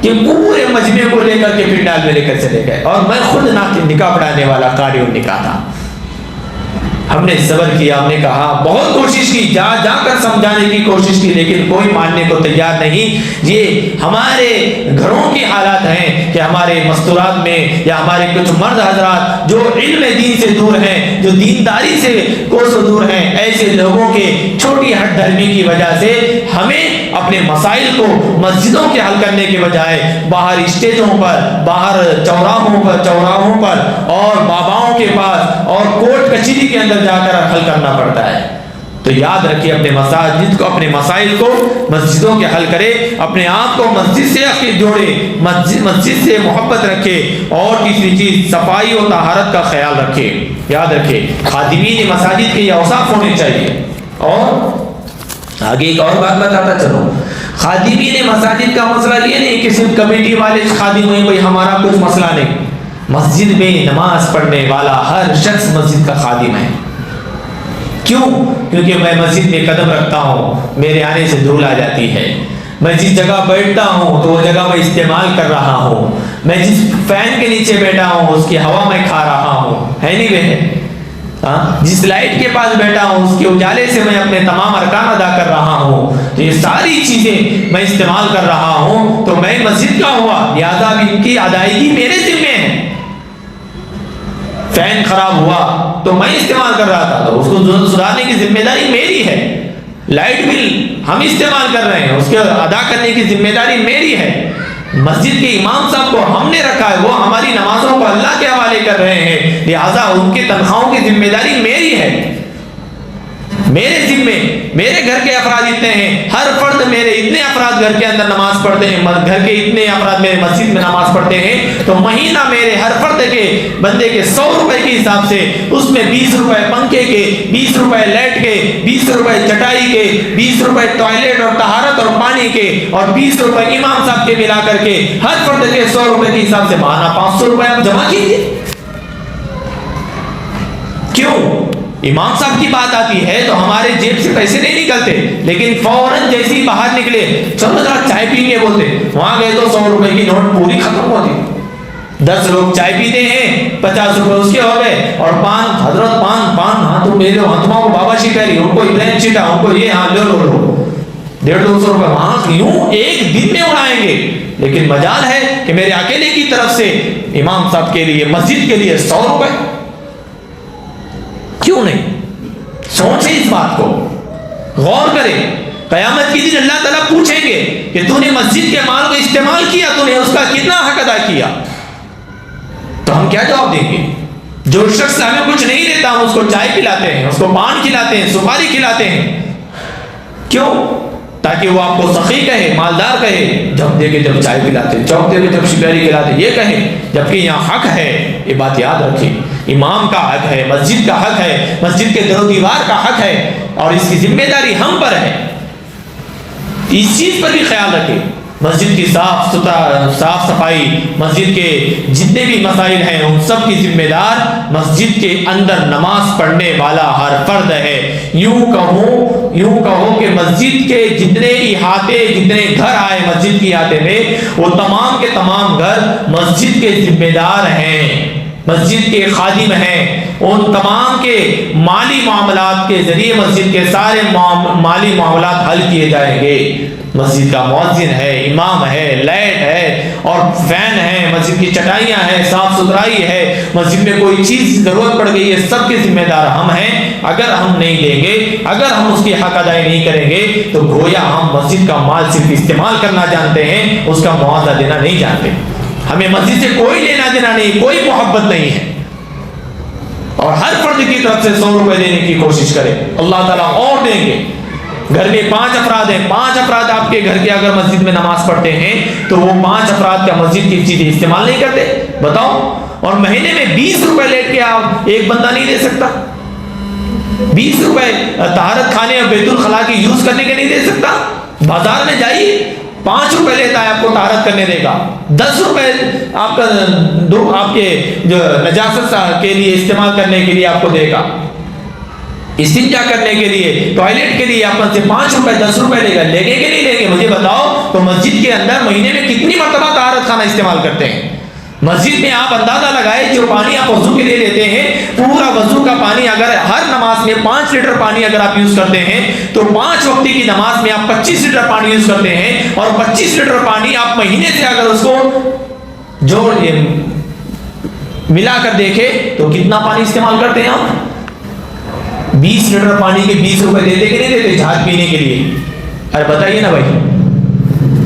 کہ پورے مجمع کو لے کر کے پنڈال میں لے کر چلے گئے، اور میں خود نکاح پڑھانے والا قاری النکاح تھا۔ ہم نے صبر کیا، ہم نے کہا، بہت کوشش کی، جا کر سمجھانے کی کوشش کی، لیکن کوئی ماننے کو تیار نہیں۔ یہ ہمارے گھروں کی حالات ہیں کہ ہمارے مستورات میں یا ہمارے کچھ مرد حضرات جو علم دین سے دور ہیں، جو دینداری سے کوسوں دور ہیں، ایسے لوگوں کے چھوٹی ہٹ دھرمی کی وجہ سے ہمیں اپنے مسائل کو مسجدوں کے حل کرنے کے بجائے باہر اسٹیجوں پر، باہر چوراہوں پر اور باباؤں کے پاس اور کورٹ کچہری کے اندر جا کر حل کرنا پڑتا ہے۔ تو یاد رکھیے، اپنے مساجد کو، اپنے مسائل کو مسجدوں کے حل کرے، اپنے آپ کو مسجد سے عقیدت جوڑے، مسجد سے محبت رکھے، اور تیسری چیز صفائی و طہارت کا خیال رکھے۔ یاد رکھے، خادمین مساجد کے یہ اوصاف ہونے چاہیے۔ اور آگے ایک اور بات بتاتا چلو، خادمین مساجد کا مسئلہ یہ نہیں کہ صرف کمیٹی والے خادم ہوئے، کوئی ہمارا کچھ مسئلہ نہیں۔ مسجد میں نماز پڑھنے والا ہر شخص مسجد کا خادم ہے۔ کیوں؟ کیونکہ میں مسجد میں قدم رکھتا ہوں، میرے آنے سے دھول آ جاتی ہے، میں جس جگہ بیٹھتا ہوں تو وہ جگہ میں استعمال کر رہا ہوں، میں جس فین کے نیچے بیٹھا ہوں اس کی ہوا میں کھا رہا ہوں، ہے نہیں بہن؟ جس لائٹ کے پاس بیٹھا ہوں اس کے اجالے سے میں اپنے تمام ارکان ادا کر رہا ہوں، تو یہ ساری چیزیں میں استعمال کر رہا ہوں، تو میں مسجد کا ہوا، لہذا ان کی ادائیگی میرے ذمہ ہے۔ فین خراب ہوا تو میں استعمال کر رہا تھا، تو اس کو سدھارنے کی ذمہ داری میری ہے۔ لائٹ بل ہم استعمال کر رہے ہیں، اس کے ادا کرنے کی ذمہ داری میری ہے۔ مسجد کے امام صاحب کو ہم نے رکھا ہے، وہ ہماری نمازوں کو اللہ کے حوالے کر رہے ہیں، لہٰذا ان کی تنخواہوں کی ذمہ داری میری ہے۔ میرے ذمے، میرے گھر کے افراد اتنے ہیں، ہر فرد میرے اتنے افراد گھر کے اندر نماز پڑھتے ہیں، گھر کے اتنے افراد میرے مسجد میں نماز پڑھتے ہیں، تو مہینہ میرے ہر فرد کے بندے کے 100 روپے کے حساب سے اس میں 20 روپے پنکھے کے، 20 روپے لائٹ کے، 20 روپے چٹائی کے، 20 روپے ٹوائلٹ اور طہارت اور پانی کے، اور 20 روپے امام صاحب کے ملا کر کے ہر فرد کے 100 روپے کے حساب سے ماہانہ 500 روپے آپ جمع کیجیے۔ کیوں؟ امام صاحب کی بات آتی ہے تو ہمارے جیب سے پیسے نہیں نکلتے، لیکن فوراً جیسے ہی باہر نکلے چلو ذرا چائے پیں گے بولتے، وہاں گئے تو 100 روپے کی نوٹ پوری ختم ہوتی۔ 10 لوگ چائے پیتے ہیں، 50 روپے اس کے ہو گئے، اور پان، حضرت پان ہاں تو میرے ہاتھوں کو بابا شی کہہ رہی، ان کو ابراہیم چٹا، ان کو یہ ہاں لو 150-200 روپے وہاں یوں ایک دن میں اڑائیں گے۔ لیکن مجال ہے کہ میرے اکیلے کی طرف سے امام صاحب کے لیے، مسجد کے لیے 100 روپے، کیوں نہیں؟ سوچیں اس بات کو، غور کریں۔ قیامت کی دن اللہ تعالیٰ پوچھیں گے کہ تو نے مسجد کے مال کو استعمال کیا، تو نے اس کا کتنا حق ادا کیا؟ تو ہم کیا جواب دیں گے؟ جو شخص ہمیں کچھ نہیں دیتا ہم اس کو چائے پلاتے ہیں، اس کو پان کھلاتے ہیں، سپاری کھلاتے ہیں، کیوں؟ تاکہ وہ آپ کو سخی کہے، مالدار کہے، جب دے کے جب چائے پلاتے، چوک دے کے جب شکاری کھلاتے، یہ کہیں، جبکہ یہاں حق ہے۔ یہ بات یاد رکھیں، امام کا حق ہے، مسجد کا حق ہے، مسجد کے در و دیوار کا حق ہے، اور اس کی ذمہ داری ہم پر ہے۔ اس چیز پر بھی خیال رکھیں، مسجد کی صاف صفائی، مسجد کے جتنے بھی مسائل ہیں ان سب کی ذمہ دار مسجد کے اندر نماز پڑھنے والا ہر فرد ہے۔ یوں کہو کہ مسجد کے جتنے احاطے، جتنے گھر آئے مسجد کی احاطے میں، وہ تمام کے تمام گھر مسجد کے ذمہ دار ہیں، مسجد کے خادم ہیں۔ ان تمام کے مالی معاملات کے ذریعے مسجد کے سارے مالی معاملات حل کیے جائیں گے۔ مسجد کا مؤذن ہے، امام ہے، لائٹ ہے اور فین ہے، مسجد کی چٹائیاں ہیں، صاف ستھرائی ہے، مسجد میں کوئی چیز کی ضرورت پڑ گئی ہے، سب کے ذمہ دار ہم ہیں۔ اگر ہم نہیں لیں گے، اگر ہم اس کی حق ادائی نہیں کریں گے تو گویا ہم مسجد کا مال صرف استعمال کرنا جانتے ہیں، اس کا معاوضہ دینا نہیں جانتے۔ ہمیں مسجد سے کوئی لینا دینا نہیں، کوئی محبت نہیں ہے، اور ہر فرد کی طرف سے 100 روپے دینے کی کوشش کرے، اللہ تعالیٰ اور دیں گے۔ گھر میں 5 افراد ہیں، 5 افراد آپ کے گھر کے اگر مسجد میں نماز پڑھتے ہیں تو وہ 5 افراد کا مسجد کی چیزیں استعمال نہیں کرتے، بتاؤ؟ اور مہینے میں 20 روپے لیٹ کے آپ ایک بندہ نہیں دے سکتا، 20 روپے طہارت خانے اور بیت الخلاء کی یوز کرنے کے نہیں دے سکتا؟ بازار میں جائیے، 5 روپے لیتا ہے آپ کو طہارت کرنے دے گا، 10 روپے آپ کے جو نجاست کے لیے استعمال کرنے کے لیے آپ کو دے گا، استنجا کرنے کے لیے، ٹوائلٹ کے لیے آپ سے 5 روپے 10 روپے لے گا، لے گے کہ نہیں لے گے؟ مجھے بتاؤ۔ تو مسجد کے اندر مہینے میں کتنی مرتبہ طہارت خانہ استعمال کرتے ہیں؟ مسجد میں آپ اندازہ لگائے جو پانی آپ وضو کے لیے لیتے ہیں، پورا وضو کا پانی اگر ہر نماز میں 5 لیٹر پانی اگر آپ یوز کرتے ہیں تو 5 وقت کی نماز میں آپ 25 لیٹر پانی یوز کرتے ہیں، اور 25 لیٹر پانی آپ مہینے سے اگر اس کو جو ملا کر دیکھے تو کتنا پانی استعمال کرتے ہیں آپ؟ 20 لیٹر پانی کے 20 روپے دیتے کہ نہیں دیتے جھاگ پینے کے لیے؟ ارے بتائیے نا بھائی،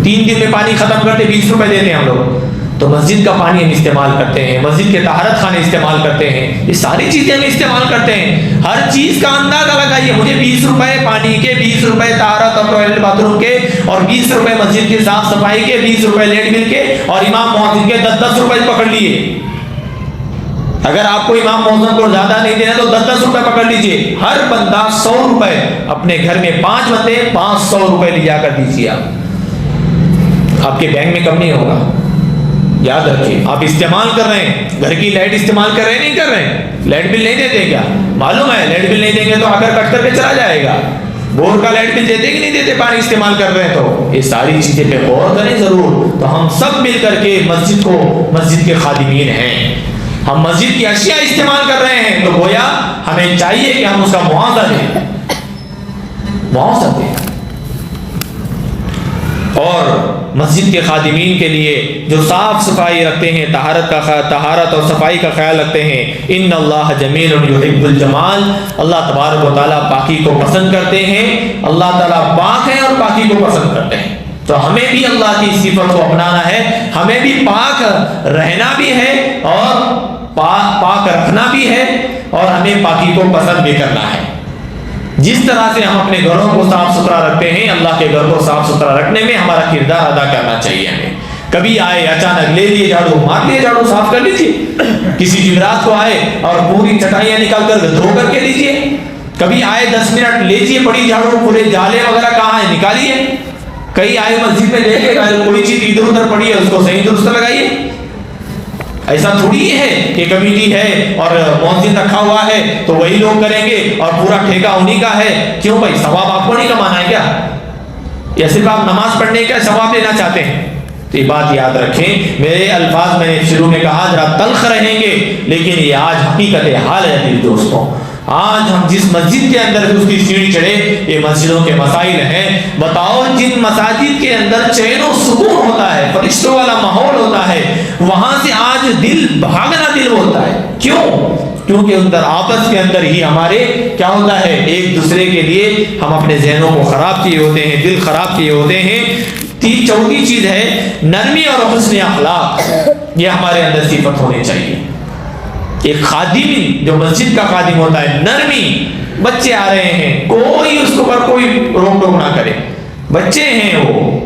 3 دن میں پانی ختم کرتے 20 روپے دیتے ہیں ہم لوگ۔ تو مسجد کا پانی ہم استعمال کرتے ہیں، مسجد کے طہارت خانے استعمال کرتے ہیں، یہ ساری چیزیں ہم استعمال کرتے ہیں۔ ہر چیز کا اندازہ لگائیے، مجھے 20 روپے پانی کے، 20 روپے طہارت اور ٹوائلٹ باتھ روم کے، اور 20 روپے مسجد کی صاف صفائی کے، 20 روپے لیٹ بل کے، اور امام مؤذن کے 10-10 روپے پکڑ لیے۔ اگر آپ کو امام مؤذن کو زیادہ نہیں دینا تو 10-10 روپے پکڑ لیجئے، ہر بندہ 100 روپے، اپنے گھر میں 5 بندے 500 روپے لے جا کر دیجیے، آپ کے بینک میں کم نہیں ہوگا۔ یاد رکھیے، آپ استعمال کر رہے ہیں، گھر کی لائٹ استعمال کر رہے ہیں نہیں کر رہے ہیں؟ لائٹ بل نہیں دیتے کیا؟ معلوم ہے لائٹ بل نہیں دیں گے تو آ کر کٹ کر کے چلا جائے گا۔ بور کا لائٹ بل دیتے کہ نہیں دیتے پانی استعمال کر رہے ہیں؟ تو یہ ساری چیزیں پہ غور کریں ضرور۔ تو ہم سب مل کر کے مسجد کے خادمین ہیں، ہم مسجد کی اشیاء استعمال کر رہے ہیں، تو گویا ہمیں چاہیے کہ ہم اس کا معاوضہ دیں، معاوضہ دیں۔ اور مسجد کے خادمین کے لیے جو صاف صفائی رکھتے ہیں، طہارت اور صفائی کا خیال رکھتے ہیں، ان اللہ جمیل یحب الجمال، اللہ تبارک و تعالیٰ پاکی کو پسند کرتے ہیں، اللہ تعالیٰ پاک ہے اور پاکی کو پسند کرتے ہیں۔ تو ہمیں بھی اللہ کی صفت کو اپنانا ہے، ہمیں بھی پاک رہنا بھی ہے اور پاک رکھنا بھی ہے، اور ہمیں پاکی کو پسند بھی کرنا ہے۔ جس طرح سے ہم اپنے گھروں کو صاف ستھرا رکھتے ہیں، اللہ کے گھر کو صاف ستھرا رکھنے میں ہمارا کردار ادا کرنا چاہیے ہمیں۔ کبھی آئے اچانک لے لیے جھاڑو، مار لیے جھاڑو، صاف کر لیجیے۔ کسی جمعرات کو آئے اور پوری چٹائیاں نکال کر دھو کر کے دیجیے۔ کبھی آئے 10 منٹ لیجیے بڑی جھاڑو، پورے جالے وغیرہ کہاں ہیں نکالیے۔ کئی آئے مسجد میں دیکھے کوئی چیز ادھر ادھر پڑی ہے، اس کو صحیح درست لگائیے۔ ایسا تھوڑی ہے کہ کمیٹی ہے اور مؤذن رکھا ہوا ہے تو وہی لوگ کریں گے اور پورا ٹھیکہ انہی کا ہے۔ کیوں بھائی، ثواب آپ کو نہیں کمانا ہے کیا؟ یا صرف آپ نماز پڑھنے کا ثواب لینا چاہتے ہیں؟ تو یہ بات یاد رکھیں، میرے الفاظ میں نے شروع میں کہا ذرا تلخ رہیں گے، لیکن یہ آج حقیقت حال ہے میرے دوستوں۔ آج ہم جس مسجد کے اندر اس کی سیڑھی چڑھے، یہ مسجدوں کے مسائل ہیں۔ بتاؤ، جن مساجد کے اندر چین و سکون ہوتا ہے، فرشتوں والا ماحول ہوتا ہے، وہاں سے آج دل بھاگنا دل ہوتا ہے۔ کیوں؟ کیونکہ اندر آپس کے اندر ہی ہمارے کیا ہوتا ہے، ایک دوسرے کے لیے ہم اپنے ذہنوں کو خراب کیے ہوتے ہیں، دل خراب کیے ہوتے ہیں۔ چوتھی چیز ہے نرمی اور حسن اخلاق، یہ ہمارے اندر صفت ہونی چاہیے۔ ایک خادم جو مسجد کا خادم ہوتا ہے، نرمی۔ بچے آ رہے ہیں، کوئی اس پر کوئی روک ٹوک نہ کرے، بچے ہیں وہ،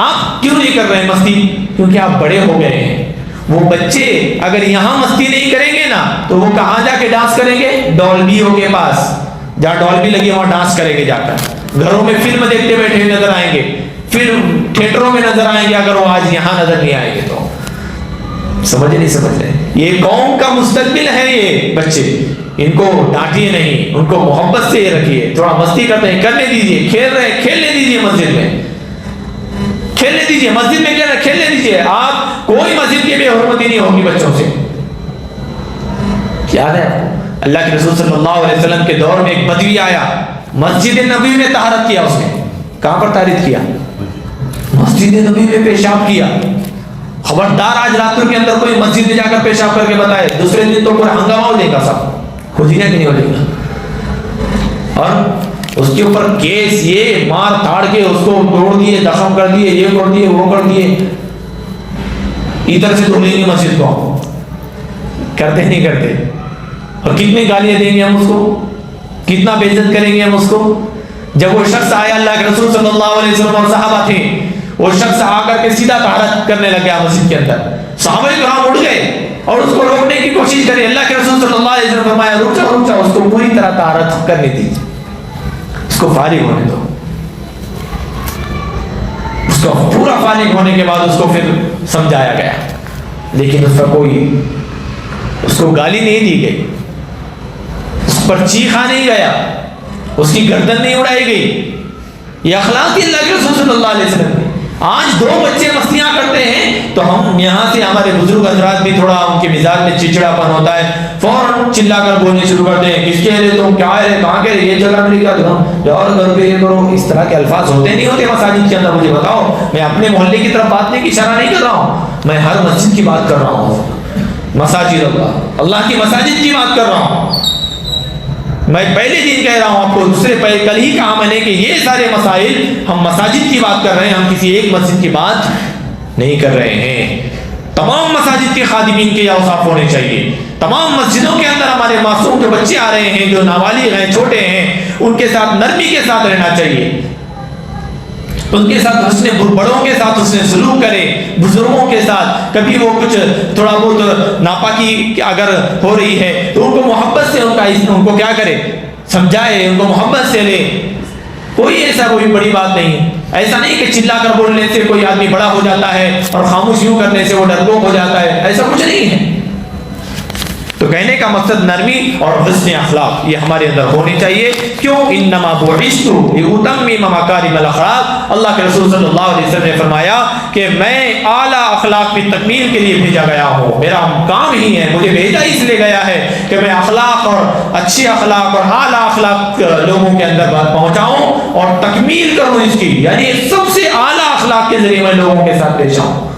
آپ کیوں نہیں کر رہے ہیں مستی؟ کیونکہ آپ بڑے ہو گئے ہیں۔ وہ بچے اگر یہاں مستی نہیں کریں گے نا تو وہ کہاں جا کے ڈانس کریں گے؟ ڈولبیوں کے پاس، جہاں ڈولبی لگی وہاں ڈانس کریں گے جا کر۔ گھروں میں فلم دیکھتے بیٹھے نظر آئیں گے، پھر تھیٹروں میں نظر آئیں گے اگر وہ آج یہاں نظر نہیں آئیں گے تو۔ سمجھ نہیں سمجھ رہے؟ یہ قوم کا مستقبل ہے، یہ بچے، ان کو ڈانٹیے نہیں، ان کو محبت سے رکھیے۔ تھوڑا مستی کرتے ہیں کرنے دیجیے، کھیل رہے ہیں کھیلنے دیجیے، مسجد میں کھیلنے دیجیے، مسجد میں کھیلنے دیجیے۔ آپ کوئی مسجد کی بے حرمتی نہیں ہوگی بچوں سے۔ یاد ہے اللہ کے رسول صلی اللہ علیہ وسلم کے دور میں ایک بدوی آیا، مسجد نبوی میں طہارت کیا، اس نے کہاں پر طہارت کیا؟ مسجد نبوی میں پیشاب کیا۔ خبردار آج راتوں کے اندر کوئی مسجد میں جا کر پیشاب کر کے بتائے، دوسرے دن تو پورا ہنگامہ ہو جائے گا، سب ہو جائے گا کہ نہیں ہو جائے گا؟ اور اس کے اوپر کیس، یہ مار تاڑ کے اس کو توڑ دیے، زخم کر دیے، یہ کر دیے، وہ کر دیے۔ ادھر سے دھو لیں گے مسجد کو، کرتے نہیں کرتے؟ اور کتنی گالیاں دیں گے ہم اس کو، کتنا بے عزت کریں گے ہم اس کو. جب وہ شخص آیا، اللہ کے رسول صلی اللہ علیہ وسلم اور صحابہ تھے، وہ شخص آ کر کے سیدھا طہارت کرنے لگ گیا مسجد کے اندر. صحابہ کرام اٹھ گئے اور اس کو روکنے کی کوشش کرے. اللہ کے رسول صلی اللہ علیہ وسلم فرمایا رک جاؤ، اس کو پوری طرح طہارت کرنے دیجیے، اس کو فارغ ہونے دو. اس کو پورا فارغ ہونے کے بعد اس کو پھر سمجھایا گیا، لیکن اس کا کوئی، اس کو گالی نہیں دی گئی، اس پر چیخا نہیں گیا، اس کی گردن نہیں اڑائی گئی. یہ اخلاق تھی اللہ کے رسول صلی اللہ علیہ وسلم کی. آج دو بچے مستیاں کرتے ہیں تو ہم یہاں سے، ہمارے بزرگ حضرات بھی تھوڑا ان کے مزاج میں چڑچڑا پن ہوتا ہے، فوراً چلا کر بولنے شروع کرتے ہیں، کس کے رہے تم، کیا ہے، کہاں کے رہے، یہ جگہ میری کیا دکھاؤ، اور گھر پہ یہ کرو. اس طرح کے الفاظ ہوتے نہیں ہوتے مساجد کے اندر. مجھے بتاؤ، میں اپنے محلے کی طرف بات نہیں، اشارہ نہیں کر رہا ہوں، میں ہر مسجد کی بات کر رہا ہوں. مساجد اللہ کی مساجد کی بات کر رہا ہوں. میں پہلے دن کہہ رہا ہوں آپ کو، دوسرے کل ہی کہا میں نے کہ یہ سارے مسائل ہم مساجد کی بات کر رہے ہیں، ہم کسی ایک مسجد کی بات نہیں کر رہے ہیں. تمام مساجد کے خادمین کے یہ اوصاف ہونے چاہیے. تمام مسجدوں کے اندر ہمارے معصوم جو بچے آ رہے ہیں، جو نابالغ ہیں، چھوٹے ہیں، ان کے ساتھ نرمی کے ساتھ رہنا چاہیے، ان کے ساتھ بڑوں کے ساتھ حسن سلوک کرے. بزرگوں کے ساتھ کبھی وہ کچھ تھوڑا بہت ناپاکی اگر ہو رہی ہے تو ان کو محبت سے ان کو کیا کرے، سمجھائے، ان کو محبت سے لے. کوئی ایسا کوئی بڑی بات نہیں. ایسا نہیں کہ چلا کر بولنے سے کوئی آدمی بڑا ہو جاتا ہے اور خاموش یوں کرنے سے وہ ڈرپوک ہو جاتا ہے، ایسا کچھ نہیں ہے. تو کہنے کا مقصد نرمی اور حسن اخلاق یہ ہمارے اندر ہونی چاہیے. کیوں؟ انما بعثت لاتمم مکارم الاخلاق. اللہ کے رسول صلی اللہ علیہ وسلم نے فرمایا کہ میں اعلیٰ اخلاق کی تکمیل کے لیے بھیجا گیا ہوں. میرا کام ہی ہے، مجھے بھیجا اس لیے گیا ہے کہ میں اخلاق اور اچھے اخلاق اور اعلیٰ اخلاق لوگوں کے اندر بات پہنچاؤں اور تکمیل کروں اس کی، یعنی سب سے اعلیٰ اخلاق کے ذریعے میں لوگوں کے ساتھ پیش آؤں.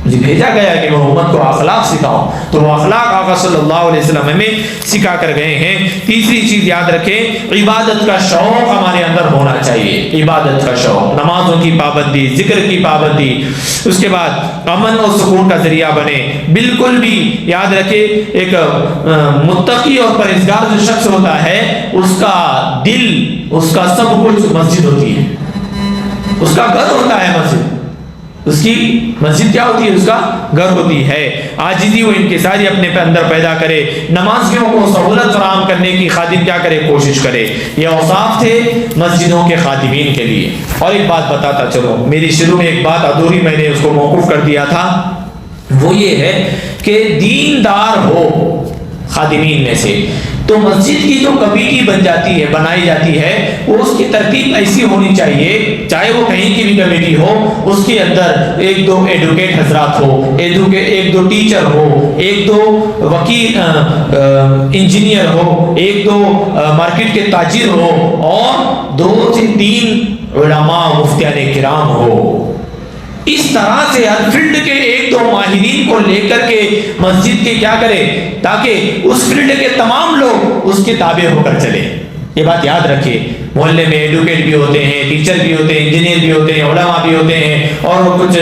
مجھے بھیجا گیا کہ میں امت کو اخلاق سکھاؤں. تو وہ اخلاق آقا صلی اللہ علیہ وسلم ہمیں سکھا کر گئے ہیں. تیسری چیز یاد رکھیں، عبادت کا شوق ہمارے اندر ہونا چاہیے. عبادت کا شوق، نمازوں کی پابندی، ذکر کی پابندی، اس کے بعد امن اور سکون کا ذریعہ بنے. بالکل بھی یاد رکھیں، ایک متقی اور پرہیزگار جو شخص ہوتا ہے، اس کا دل، اس کا سب کچھ مسجد ہوتی ہے، اس کا گھر ہوتا ہے مسجد. اس کی مسجد کیا ہوتی ہے؟ اس کا گھر ہوتی ہے. عاجزی و انکساری اپنے اندر پیدا کرے. نمازیوں کو سہولت فراہم کرنے کی خادم کیا کرے؟ کوشش کرے. یہ اوصاف تھے مسجدوں کے خادمین کے لیے. اور ایک بات بتاتا چلو، میری شروع میں ایک بات ادھوری میں نے اس کو موقوف کر دیا تھا، وہ یہ ہے کہ دیندار ہو خادمین میں سے تو مسجد کی جو کمیٹی بنائی جاتی ہے، وہ اس کی ترتیب ایسی ہونی چاہیے، چاہے وہ کہیں کی بھی کمیٹی ہو، اس کے اندر ایک دو ایڈوکیٹ حضرات ہو، ایک دو ٹیچر ہو، ایک دو وکیل انجینئر ہو، ایک دو مارکیٹ کے تاجر ہو، اور 2 سے 3 علماء مفتیان کرام ہو. اس طرح سے ہر فیلڈ کے 1-2 ماہرین کو لے کر کے مسجد کے کیا کرے، تاکہ اس فیلڈ کے تمام لوگ اس کے تابع ہو کر چلے. یہ بات یاد رکھیے. محلے میں ایڈوکیٹ بھی ہوتے ہیں، ٹیچر بھی ہوتے ہیں، انجینئر بھی ہوتے ہیں، علماء بھی ہوتے ہیں، اور کچھ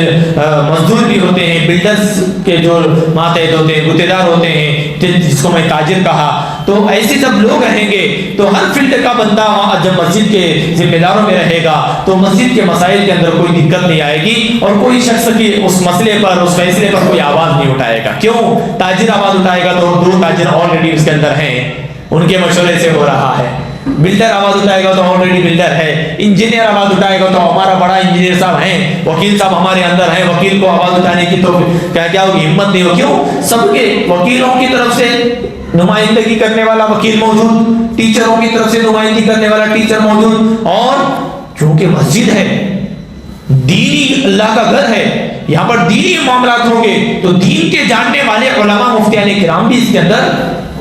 مزدور بھی ہوتے ہیں، بلڈرز کے جو ماتحت ہوتے ہیں، گتےدار ہوتے ہیں، جس کو میں تاجر کہا. تو ایسے سب لوگ رہیں گے تو ہر فیلڈ کا بندہ وہاں جب مسجد کے ذمہ داروں میں رہے گا تو مسجد کے مسائل کے اندر کوئی دقت نہیں آئے گی، اور کوئی شخص کی اس مسئلے پر، اس فیصلے پر کوئی آواز نہیں اٹھائے گا. کیوں؟ تاجر آواز اٹھائے گا تو 2 تاجر آلریڈی اس کے اندر ہیں، ان کے مشورے سے ہو رہا ہے. بلڈر آواز اٹھائے گا تو آلریڈی بلڈر ہے. انجینئر آواز اٹھائے گا تو ہمارا بڑا انجینئر صاحب ہیں، وکیل صاحب ہمارے اندر ہیں، وکیل کو آواز اٹھانے کی تو کیا ہوگی، ہمت نہیں ہو. کیوں؟ سب کے وکیلوں کی طرف سے نمائندگی کرنے والا وکیل موجود، ٹیچروں کی طرف سے نمائندگی کرنے والا ٹیچر موجود. اور کیونکہ مسجد ہے، دینی اللہ کا گھر ہے، یہاں پر دینی معاملات ہوں گے تو دین کے جاننے والے علماء مفتیان کرام بھی اس کے اندر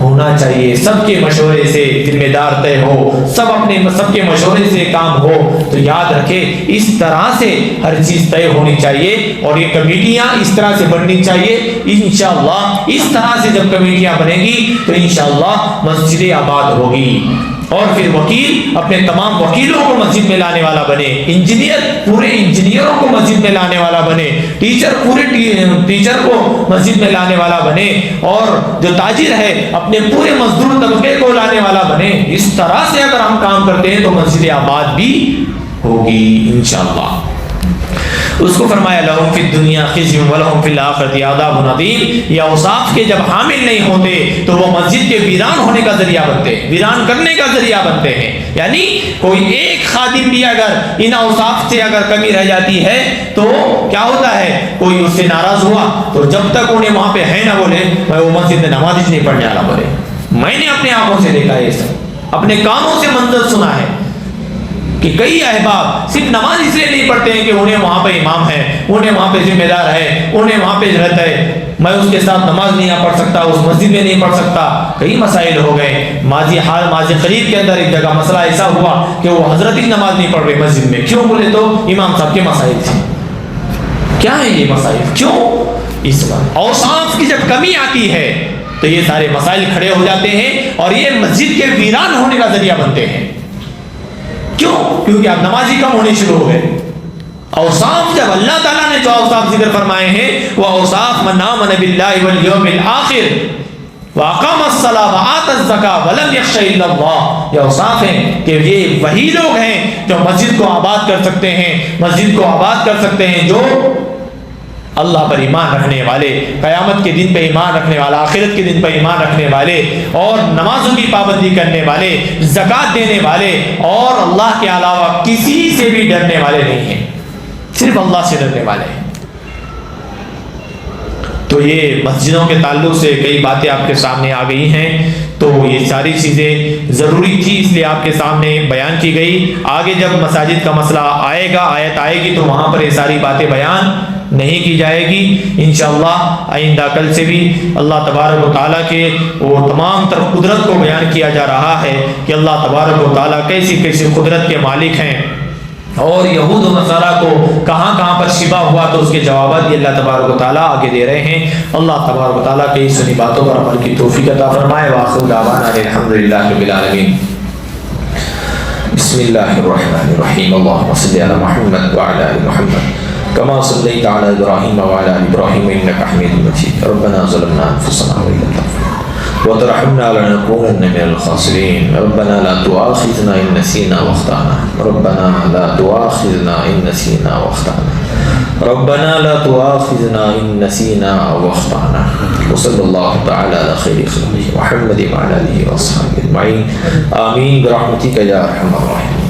ہونا چاہیے. سب کے مشورے سے ذمہ دار طے ہو، سب کے مشورے سے کام ہو. تو یاد رکھیں، اس طرح سے ہر چیز طے ہونی چاہیے، اور یہ کمیٹیاں اس طرح سے بننی چاہیے. انشاءاللہ اس طرح سے جب کمیٹیاں بنیں گی تو انشاءاللہ مسجد آباد ہوگی. اور پھر وکیل اپنے تمام وکیلوں کو مسجد میں لانے والا بنے، انجینئر پورے انجینئروں کو مسجد میں لانے والا بنے، ٹیچر پورے ٹیچر کو مسجد میں لانے والا بنے، اور جو تاجر ہے اپنے پورے مزدور طبقے کو لانے والا بنے۔ اس طرح سے اگر ہم کام کرتے ہیں تو مسجد آباد بھی ہوگی انشاءاللہ۔ اس کو فرمایا لہم فی الدنیا خزی ولہم فی الآخرۃ عذاب عظیم۔ یہ اوصاف کے جب حامل نہیں ہوتے تو وہ مسجد کے ویران ہونے کا ذریعہ بنتے ہیں، ویران کرنے کا ذریعہ بنتے ہیں۔ یعنی کوئی ایک خادم بھی اگر ان اوصاف سے اگر کمی رہ جاتی ہے تو کیا ہوتا ہے، کوئی اس سے ناراض ہوا تو جب تک انہیں وہاں پہ ہے نہ بولے میں وہ مسجد میں نماز ہی نہیں پڑھنے والا بولے۔ میں نے اپنے آنکھوں سے دیکھا ہے، یہ سب اپنے کانوں سے منظر سنا ہے کہ کئی احباب صرف نماز اس لیے نہیں پڑھتے ہیں کہ انہیں وہاں پہ امام ہے، انہیں وہاں پہ ذمہ دار ہے، انہیں وہاں پہ رہتا ہے، میں اس کے ساتھ نماز نہیں پڑھ سکتا، اس مسجد میں نہیں پڑھ سکتا۔ کئی مسائل ہو گئے، ماضی قریب کے اندر ایک جگہ مسئلہ ایسا ہوا کہ وہ حضرت ہی نماز نہیں پڑھ رہے مسجد میں، کیوں بولے تو امام صاحب کے مسائل تھے۔ کیا ہے یہ مسائل؟ کیوں؟ اس بات اوصاف کی جب کمی آتی ہے تو یہ سارے مسائل کھڑے ہو جاتے ہیں اور یہ مسجد کے ویران ہونے کا ذریعہ بنتے ہیں۔ کیوں؟ کیونکہ اب نمازی کم ہونے شروع ہو گئے۔ اوصاف جب اللہ تعالیٰ نے جو اوصاف ذکر فرمائے ہیں وہ اوصاف من آمن باللہ والیوم الآخر واقام الصلاۃ وآت الزکاۃ ولم یخش الا اللہ، یہ اوصاف ہیں کہ یہ وہی لوگ ہیں جو مسجد کو آباد کر سکتے ہیں، مسجد کو آباد کر سکتے ہیں جو اللہ پر ایمان رکھنے والے، قیامت کے دن پہ ایمان رکھنے والا، آخرت کے دن پہ ایمان رکھنے والے، اور نمازوں کی پابندی کرنے والے، زکوٰۃ دینے والے، اور اللہ کے علاوہ کسی سے بھی ڈرنے والے نہیں ہیں، صرف اللہ سے ڈرنے والے ہیں۔ تو یہ مسجدوں کے تعلق سے کئی باتیں آپ کے سامنے آ گئی ہیں، تو یہ ساری چیزیں ضروری تھی اس لیے آپ کے سامنے بیان کی گئی۔ آگے جب مساجد کا مسئلہ آئے گا، آیت آئے گی، تو وہاں پر یہ ساری باتیں بیان نہیں کی جائے گی انشاءاللہ۔ آئندہ کل سے بھی اللہ تبارک و تعالیٰ کے وہ تمام تر قدرت کو بیان کیا جا رہا ہے کہ اللہ تبارک و تعالیٰ کیسی کیسی قدرت کے مالک ہیں، اور یہود و نصارہ کو کہاں کہاں پر شبہ ہوا تو اس کے جوابات بھی اللہ تبارک و تعالیٰ آگے دے رہے ہیں۔ اللہ تبارک و تعالیٰ کی سنی باتوں پر عمل کی توفیق عطا فرمائے۔ وآخر دعوانا الحمدللہ رب العالمین۔ بسم اللہ الرحمن الرحیم۔ اللہم صلی علی محمد وعلی آل محمد كما صليت على إبراهيم وعلى آل إبراهيم إنك حميد مجيد۔ ربنا ظلمنا أنفسنا وإن لم تغفر وترحمنا لنكونن من الخاسرين۔ ربنا لا تؤاخذنا إن نسينا واخطأنا، ربنا لا تؤاخذنا إن نسينا واخطأنا، ربنا لا تؤاخذنا إن نسينا واخطأنا۔ وصلى الله تعالى على خير خلقه محمد وعلى آله وأصحابه أجمعين، آمين برحمتك يا أرحم الراحمين۔